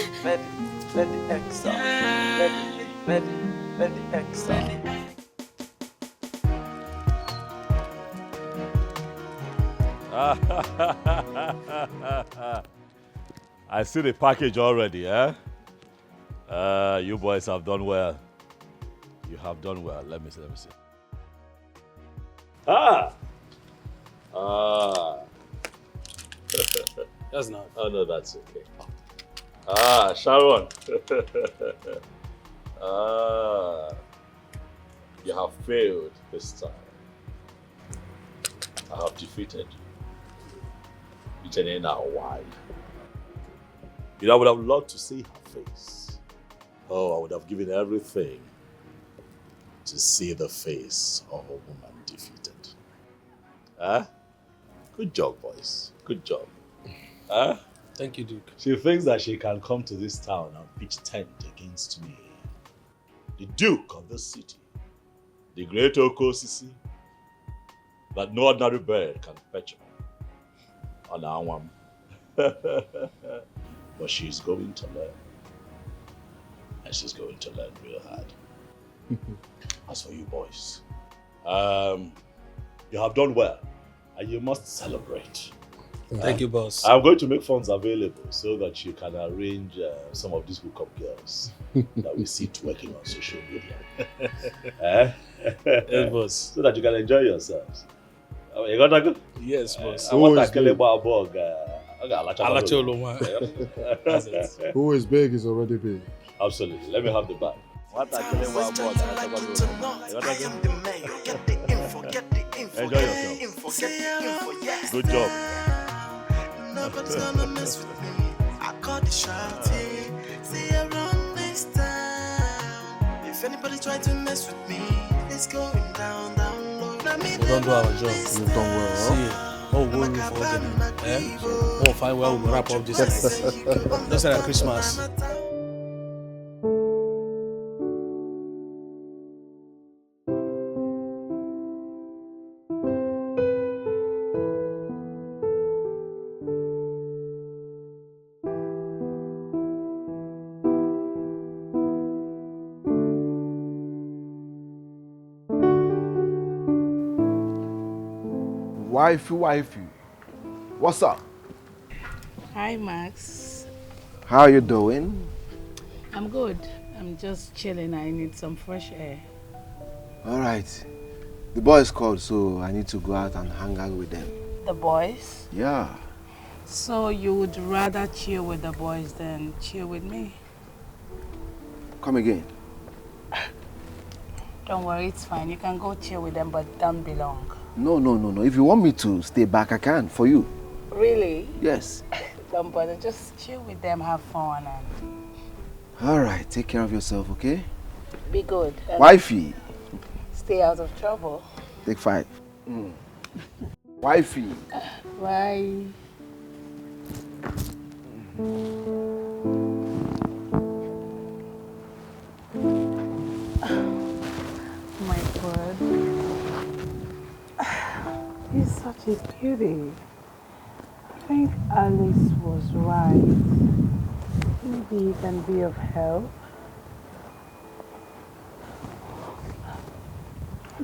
X out. Let the X out. I see the package already, eh? You boys have done well. You have done well. Let me see. That's not. Oh no, that's okay. Sharon. You have failed this time. I have defeated you. Why? You know, I would have loved to see her face. Oh, I would have given everything to see the face of a woman defeated. Huh? Good job, boys. Good job. Huh? Thank you, Duke. She thinks that she can come to this town and pitch tent against me. The Duke of this city. The great Okosisi. That no ordinary bird can fetch her. On our one. But she's going to learn. And she's going to learn real hard. As for you boys, you have done well. And you must celebrate. Thank you, boss. I'm going to make funds available so that you can arrange some of these hookup girls that we see twerking on social media. Yes, boss. So that you can enjoy yourselves. You got to go? Yes, boss. I want to bog. Who is big is already big. Absolutely. Let me have the bag. Enjoy yourself. Good job. Nobody's gonna mess with me. I caught the shouting. See around this town. If anybody try to mess with me, it's going down low. We don't do our job. You've done well. See, oh, we'll move forward. We'll find where we'll wrap up this night. Just like Christmas. Wifey. What's up? Hi, Max. How are you doing? I'm good. I'm just chilling. I need some fresh air. All right. The boys called, so I need to go out and hang out with them. The boys? Yeah. So you would rather chill with the boys than chill with me? Come again. Don't worry, it's fine. You can go chill with them, but don't be long. No. If you want me to stay back, I can, for you. Really? Yes. Don't bother. Just chill with them, have fun, and All right, take care of yourself, okay? be good. And Wifey. stay out of trouble. Take 5. Wifey. Bye. My God. He's such a cutie. I think Alice was right. Maybe he can be of help.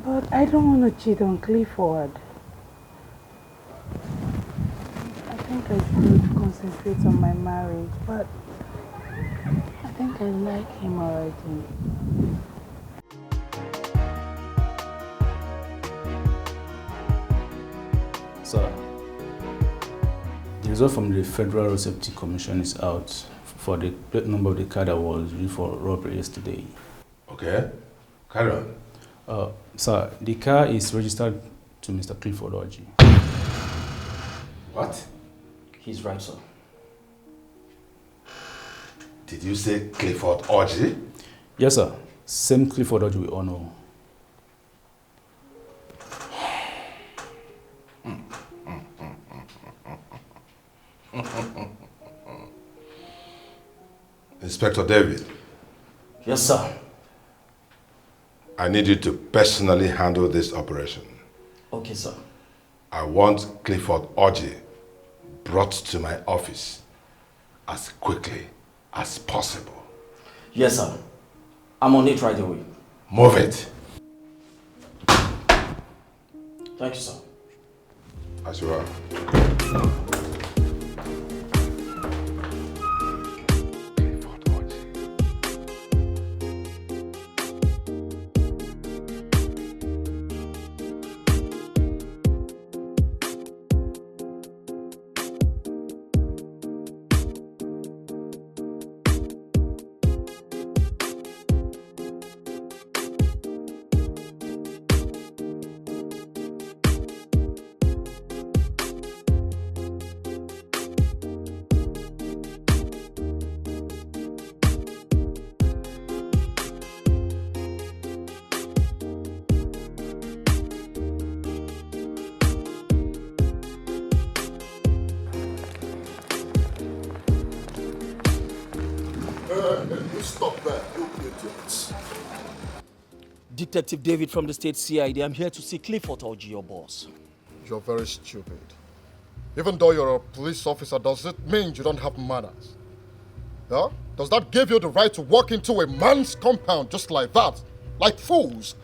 But I don't want to cheat on Clifford. I think I should concentrate on my marriage, but I think I like him already. Sir, the result from the Federal Road Safety Commission is out for the plate number of the car that was used for robbery yesterday. Okay, carry on. Sir, the car is registered to Mr. Clifford Orji. What? He's right, sir. Did you say Clifford Orji? Yes, sir. Same Clifford Orji we all know. Inspector David. Yes, sir. I need you to personally handle this operation. Okay, sir. I want Clifford Orji brought to my office as quickly as possible. Yes, sir. I'm on it right away. Move it. Thank you, sir. As you are. You stop that, you idiots. Detective David from the State CID. I'm here to see Clifford Orji, your boss. You're very stupid. Even though you're a police officer, does it mean you don't have manners? Yeah? Does that give you the right to walk into a man's compound just like that? Like fools?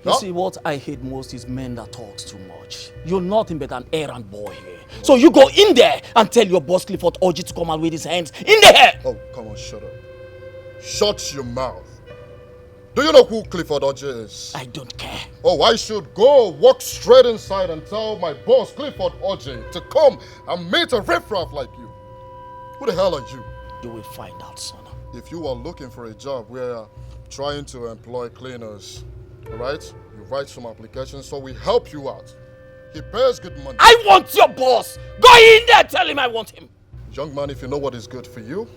You see, what I hate most is men that talks too much. You're nothing but an errand boy here. So you go in there and tell your boss Clifford Orji to come out with his hands in the air. Oh, come on, shut up. Shut your mouth. Do you know who Clifford Orji is? I don't care. Oh, I should go walk straight inside and tell my boss Clifford Orji to come and meet a riffraff like you. Who the hell are you? You will find out, son. If you are looking for a job, we're trying to employ cleaners. All right? You write some applications so we help you out. He pays good money. I want your boss! Go in there, tell him I want him. Young man, if you know what is good for you,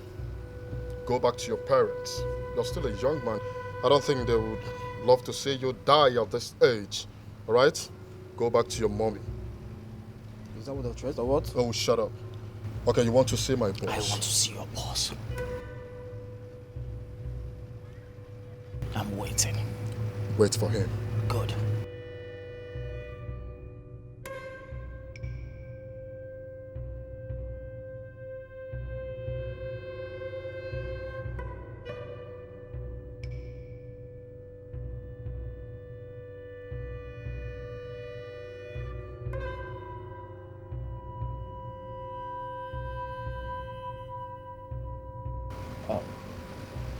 go back to your parents. You're still a young man. I don't think they would love to see you die at this age. All right? Go back to your mommy. Is that what the threat or what? Oh, shut up. Okay, you want to see my boss? I want to see your boss. I'm waiting. Wait for him. Good.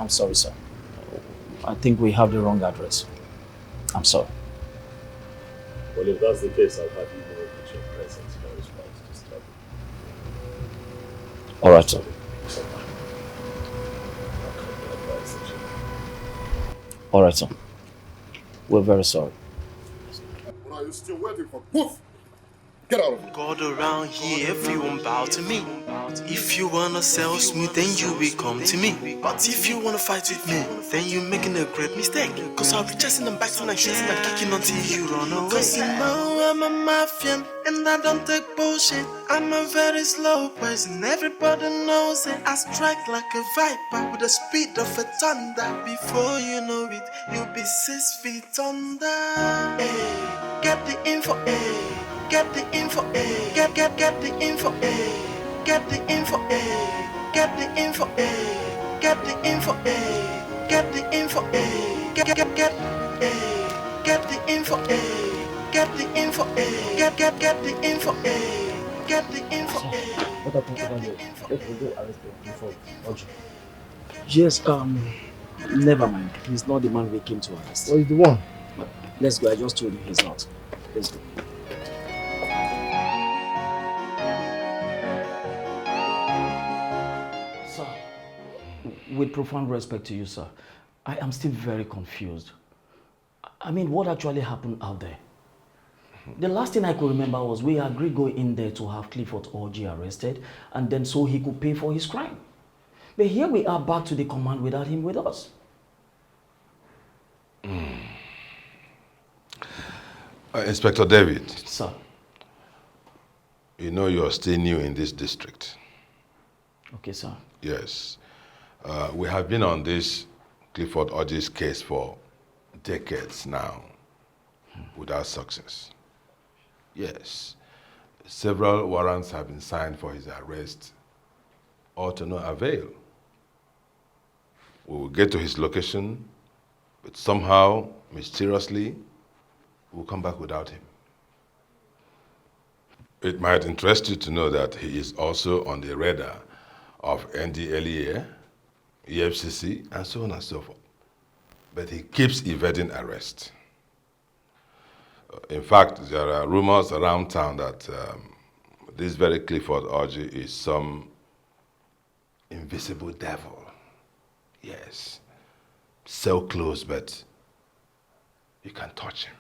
I'm sorry, sir. I think we have the wrong address. I'm sorry. Well, if that's the case, I'll have you know that your presence here is quite disturbing. All right, sir. All right, sir. We're very sorry. What are you still waiting for? Move! Get out of here. God around here, everyone bow to me. If you wanna sell smooth, then you will come to me. But if you wanna fight with me, then you're making a great mistake. Cause I'll be chasing and biting and shooting and kicking until you run away. Cause you know I'm a mafian and I don't take bullshit. I'm a very slow person, everybody knows it. I strike like a viper with the speed of a thunder. Before you know it, you'll be 6 feet under. Hey, get the info, hey. Get the info, eh? Get the info, eh? Get the info, eh? Get the info, eh? Get the info, eh? Get the info, eh? Get eh? Get the info, eh? Get the info, eh? Get the info, eh? Get the info, eh? What happened over there? Let me go arrest him before Oji. Yes, never mind. He's not the man we came to arrest. Well, he's the one. Let's go. I just told you he's not. Let's go. Sir, with profound respect to you, sir, I am still very confused. I mean, what actually happened out there? The last thing I could remember was we agreed going in there to have Clifford Orji arrested and then so he could pay for his crime. But here we are back to the command without him with us. Inspector David. Sir. You know you're still new in this district. Okay, sir. Yes. We have been on this Clifford Orji's case for decades now without success. Yes. Several warrants have been signed for his arrest, all to no avail. We will get to his location, but somehow, mysteriously, we'll come back without him. It might interest you to know that he is also on the radar of NDLEA, EFCC, and so on and so forth. But he keeps evading arrest. In fact, there are rumors around town that this very Clifford Orji is some invisible devil. Yes. So close, but you can't touch him.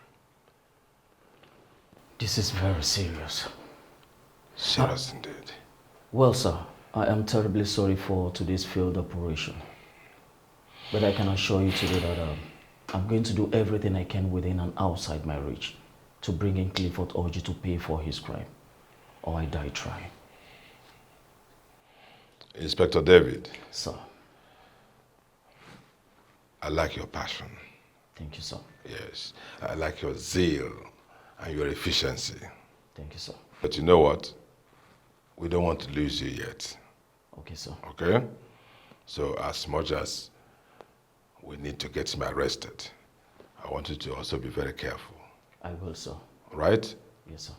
This is very serious. Serious indeed. Well, sir, I am terribly sorry for today's failed operation. But I can assure you today that I'm going to do everything I can within and outside my reach to bring in Clifford Orji to pay for his crime, or I die trying. Inspector David. Sir. I like your passion. Thank you, sir. Yes. I like your zeal and your efficiency. Thank you, sir. But you know what? We don't want to lose you yet. Okay, sir. Okay? So as much as we need to get him arrested, I want you to also be very careful. I will, sir. All right? Yes, sir.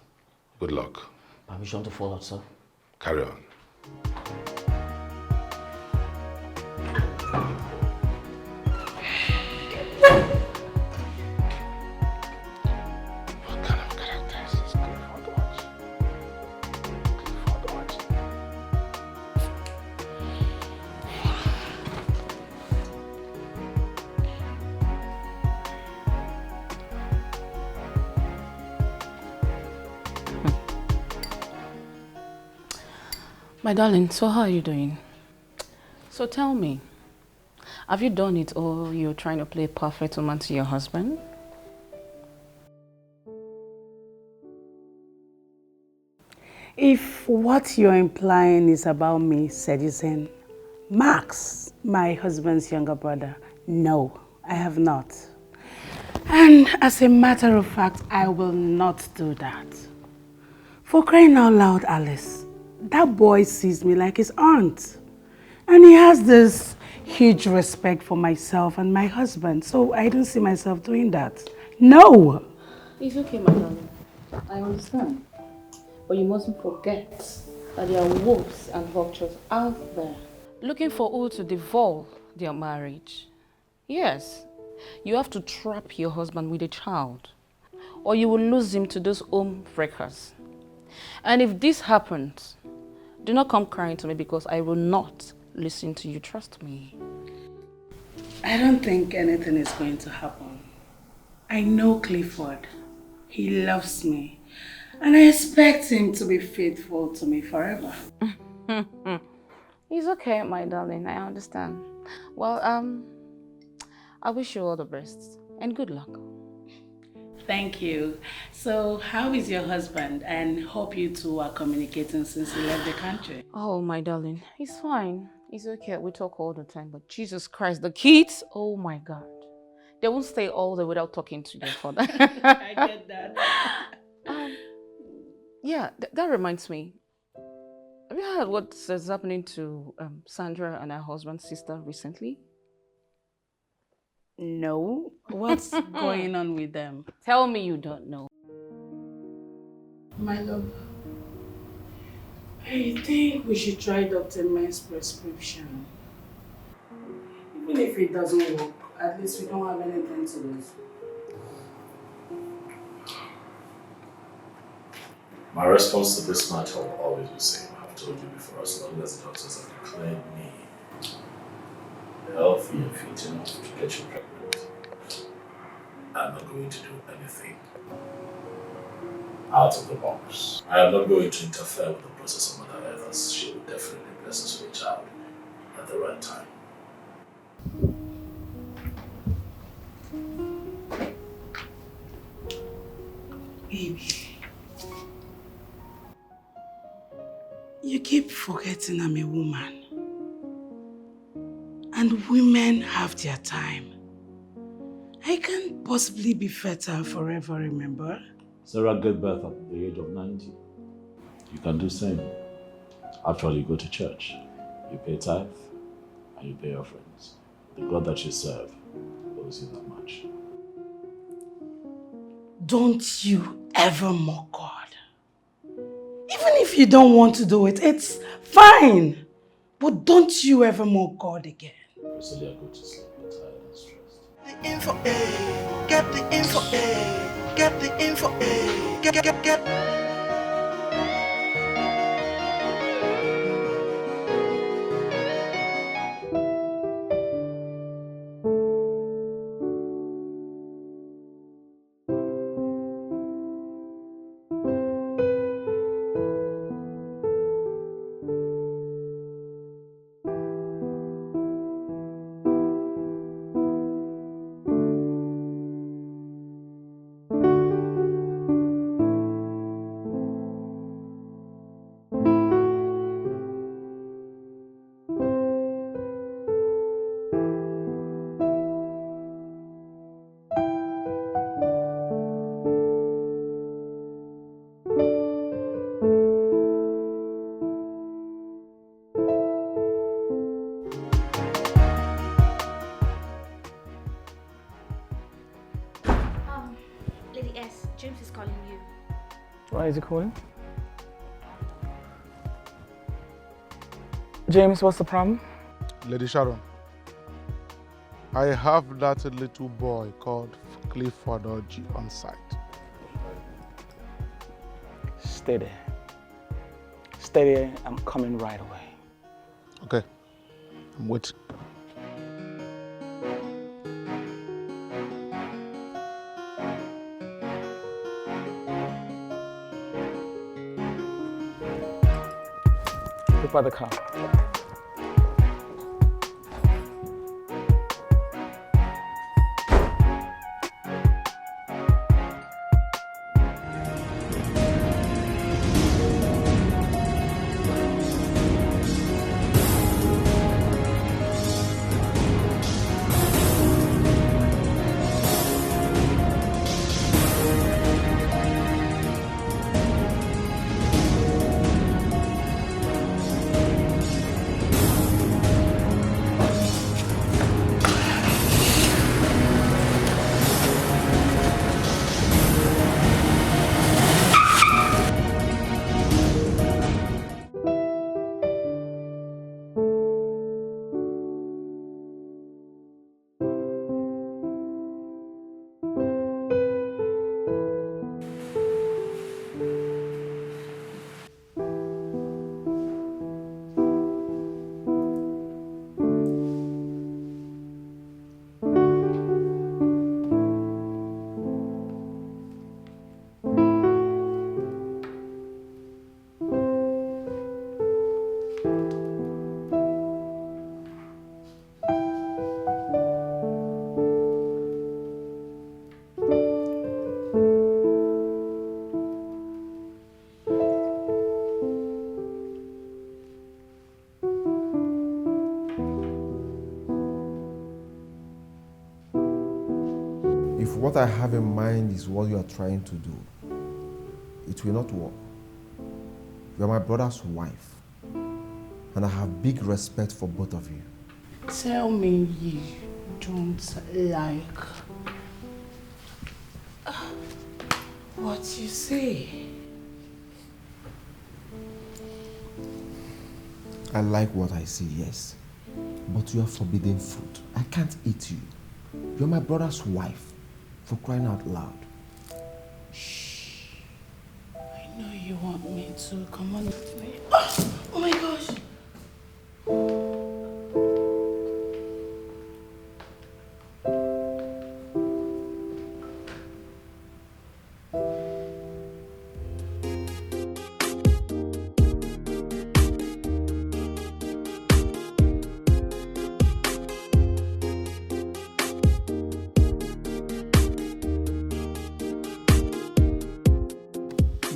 Good luck. Permission to follow, sir? Carry on. My darling, so how are you doing? So tell me, have you done it or you're trying to play perfect woman to your husband? If what you're implying is about me seducing Max, my husband's younger brother, no, I have not. And as a matter of fact, I will not do that. For crying out loud, Alice, that boy sees me like his aunt. And he has this huge respect for myself and my husband. So I don't see myself doing that. No! It's okay, my darling. I understand. But you mustn't forget that there are wolves and vultures out there. looking for who to devolve their marriage. Yes, you have to trap your husband with a child, or you will lose him to those home breakers. And if this happens, do not come crying to me because I will not listen to you, trust me. I don't think anything is going to happen. I know Clifford. He loves me. And I expect him to be faithful to me forever. It's okay, my darling. I understand. Well, I wish you all the best and good luck. Thank you. So, how is your husband? And hope you two are communicating since he left the country. Oh, my darling. He's fine. He's okay. We talk all the time. But Jesus Christ, the kids, oh my God. They won't stay all day without talking to their father. I get that. Yeah, that reminds me. Have you heard what is happening to Sandra and her husband's sister recently? No. What's going on with them? Tell me you don't know. My love, I think we should try Dr. Men's prescription. Even if it doesn't work, at least we don't have anything to lose. My response to this matter will always be the same. I've told you before, as long as the doctors have declared me healthy and fit enough to get you pregnant, I'm not going to do anything out of the box. I am not going to interfere with the process of Mother Earth, as she will definitely bless us with a child at the right time. Baby, you keep forgetting I'm a woman. And women have their time. I can't possibly be fertile forever, remember? Sarah gave birth at the age of 90. You can do the same. Actually, you go to church, you pay tithe, and you pay offerings. The God that you serve owes you that much. Don't you ever mock God. Even if you don't want to do it, it's fine. But don't you ever mock God again. Priscilla, go to sleep. You're tired and stressed. The info, get the info, get the info, get. Lady S, James is calling you. Why is he calling? James, what's the problem? Lady Sharon, I have that little boy called Clifford Orji on site. Stay there. Stay there. I'm coming right away. Okay, I'm waiting. Prepare the car. what I have in mind is what you are trying to do. It will not work. You are my brother's wife, and I have big respect for both of you. Tell me you don't like what you say. I like what I see, yes. But you are forbidden fruit. I can't eat you. You're my brother's wife, for crying out loud. I know you want me to. Come on with me. Oh my gosh.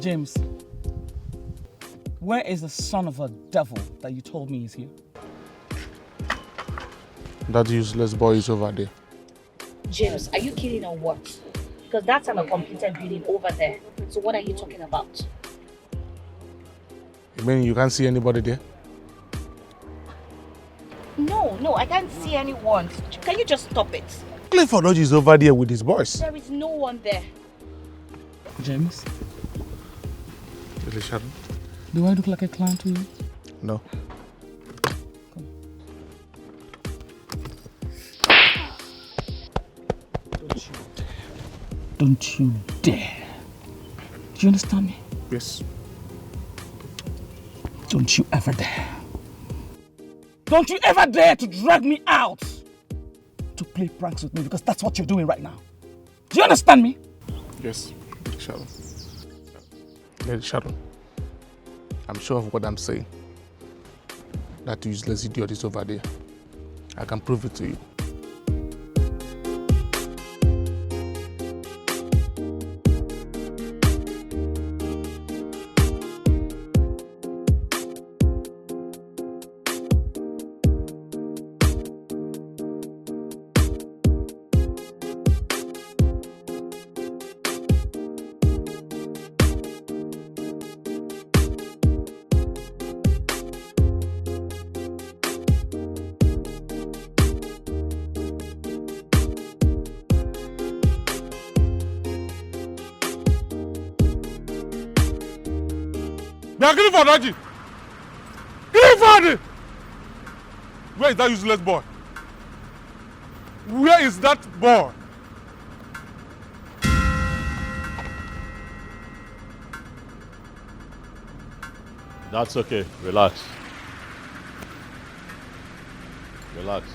James, where is the son of a devil that you told me is here? That useless boy is over there. James, are you kidding or what? Because that's an uncompleted building over there. So what are you talking about? You mean you can't see anybody there? No, I can't see anyone. Can you just stop it? Clifford Oji is over there with his boys. There is no one there. James, Really, Sharon? do I look like a clown to you? No. Don't you dare. Do you understand me? Yes. Don't you ever dare. Don't you ever dare to drag me out to play pranks with me, because that's what you're doing right now. Do you understand me? Yes, Lady Sharon. Lady Sharon, I'm sure of what I'm saying. That useless idiot is over there. I can prove it to you. Now Clifford, Oji! Clifford! Where is that useless boy? Where is that boy? That's okay. Relax. Relax.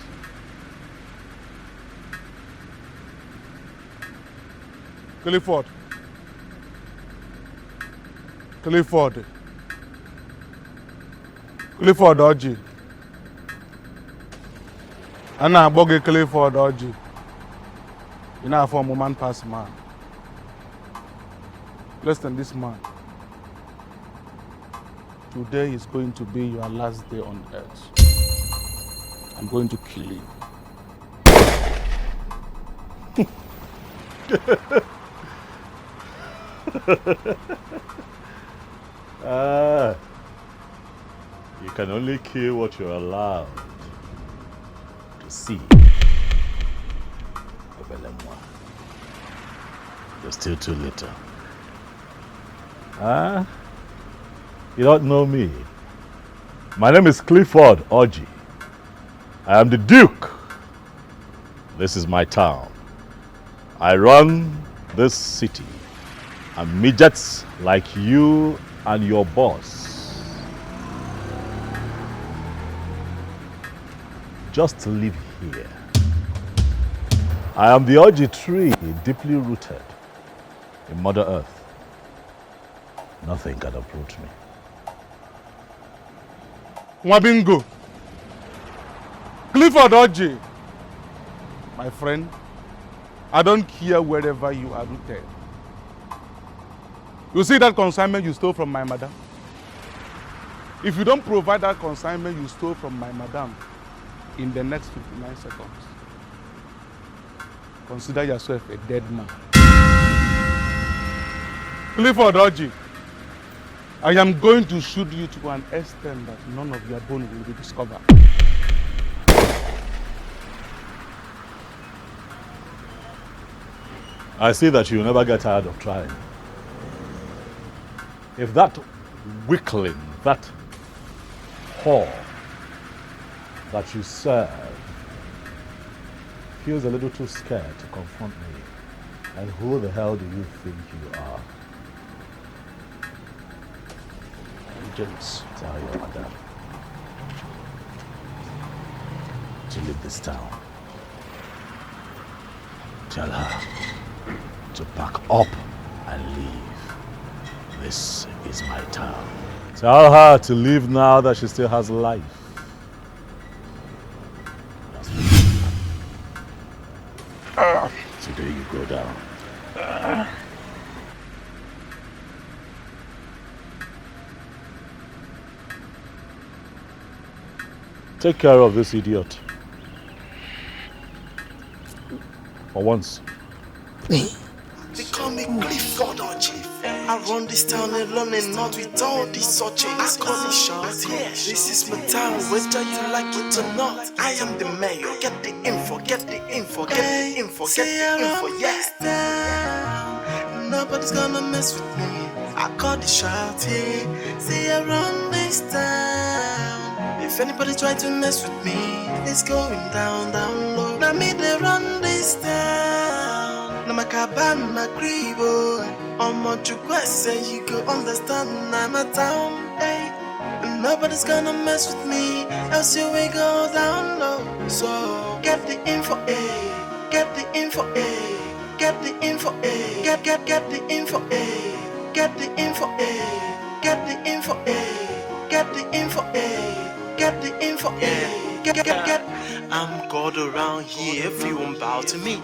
Clifford. Clifford. Clifford Oji. Anna Boge Clifford Oji. You know, for a man past man. Listen, this man. Today is going to be your last day on earth. I'm going to kill you. You can only kill what you're allowed to see. You're still too little. You don't know me. My name is Clifford Oji. I am the Duke. This is my town. I run this city. And midgets like you and your boss just live here. I am the Oji tree, deeply rooted in Mother Earth. Nothing can uproot me. Mwabingo. Clifford Oji. My friend, I don't care wherever you are rooted. You see that consignment you stole from my madam? If you don't provide that consignment you stole from my madam in the next 59 seconds, consider yourself a dead man. Clifford Orji, I am going to shoot you to an extent that none of your bone will be discovered. I see that you never get tired of trying. If that weakling, that whore that you serve feels a little too scared to confront me, and who the hell do you think you are? Just tell your madam to leave this town. Tell her to pack up and leave. This is my town. Tell her to leave now that she still has life. Today you go down. Take care of this idiot. For once. They call me Clifford Orji. I run this town alone and not with all these searches. I call it shots here. This is my town, whether you like it or not. I am the mayor. Get the info, get the info, get the info, get the info, yeah. Nobody's gonna mess with me. I call the shots here. See around this town. If anybody try to mess with me, it's going down, down low. Now me they run this town. Now my cabin, my cribbo. I'm what you say, you go understand. I'm a town, hey. And nobody's gonna mess with me, else you will go down low. So get the info, eh? Get the info, eh? Get the info, eh? Get the info, eh? Get the info, eh? Get the info, eh? Get the info, eh? Get the info, eh? Get. I'm God around here, everyone bow to me.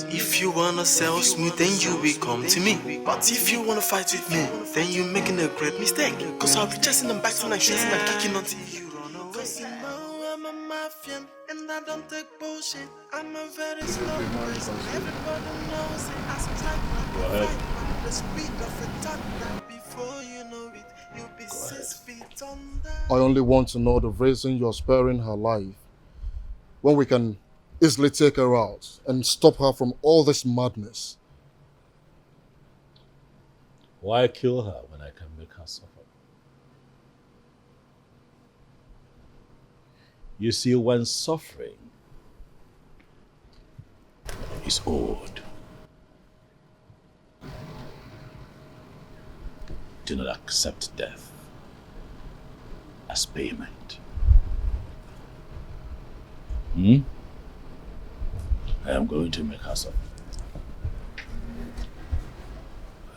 If you wanna sell smooth, then you will come to me. But if you wanna fight with me, then you're making a great mistake. Cause I'll be chasing them back and shooting and kicking until you run away. Cause you know I'm a mafian and I don't take bullshit. I'm a very slow person. Everybody knows it. I strike like a fight. The speed of a thunder. Before you know it, you'll be 6 feet under. I only want to know the reason you're sparing her life, when we can easily take her out and stop her from all this madness. Why kill her when I can make her suffer? You see, when suffering is owed, do not accept death as payment. I am going to make her suffer.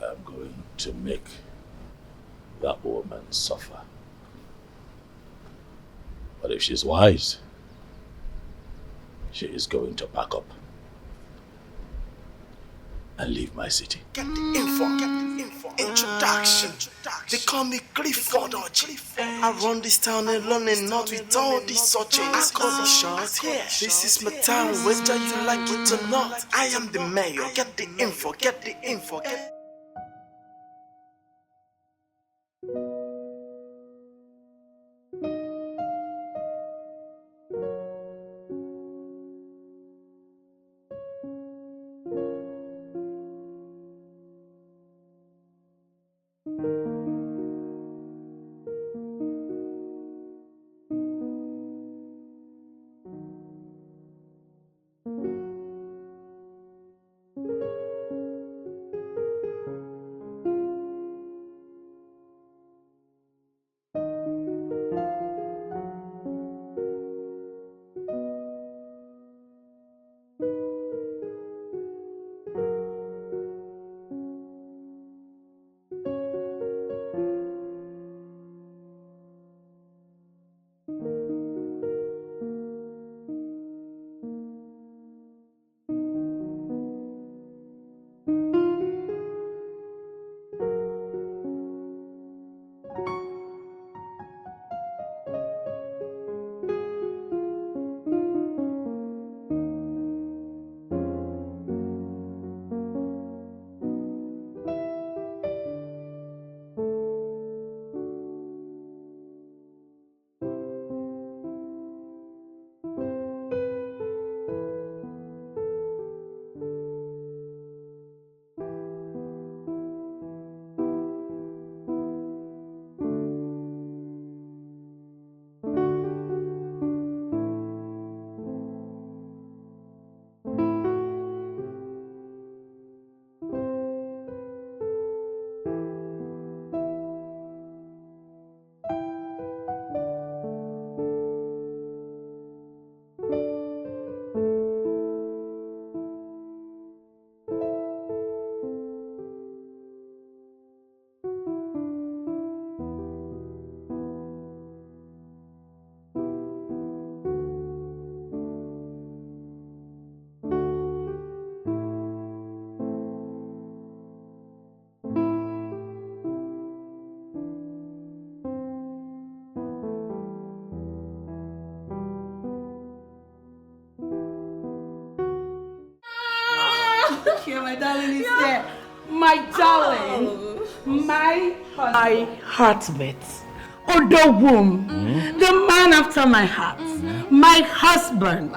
I am going to make that woman suffer. But if she's wise, she is going to pack up and leave my city. Get the info, introduction. They call me Clifford Orji. I run this town alone and not with all these searches. I call the shots here. This is my town, whether you like it or not. I am the mayor. Get the info, get the info, get. my darling is here. My darling. My heartbeat. Odo womb. The man after my heart. My husband.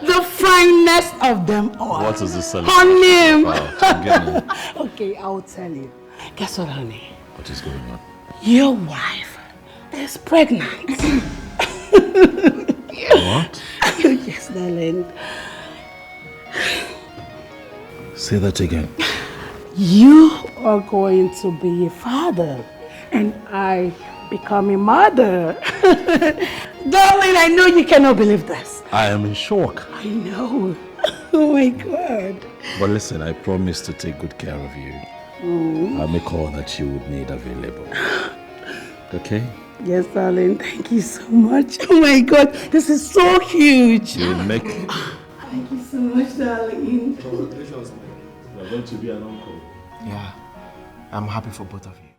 The finest of them all. What is this Honey. about? Okay, I'll tell you. Guess what, honey? What is going on? Your wife is pregnant. What? Yes, darling. Say that again. You are going to be a father, and I become a mother. Darling, I know you cannot believe this. I am in shock. I know. Oh my God. But listen, I promise to take good care of you. I'll make all that you would need available. Okay? Yes, darling. Thank you so much. Oh my God, this is so huge. You'll make... Thank you so much, darling. Congratulations, man. You're going to be an uncle. Yeah, I'm happy for both of you.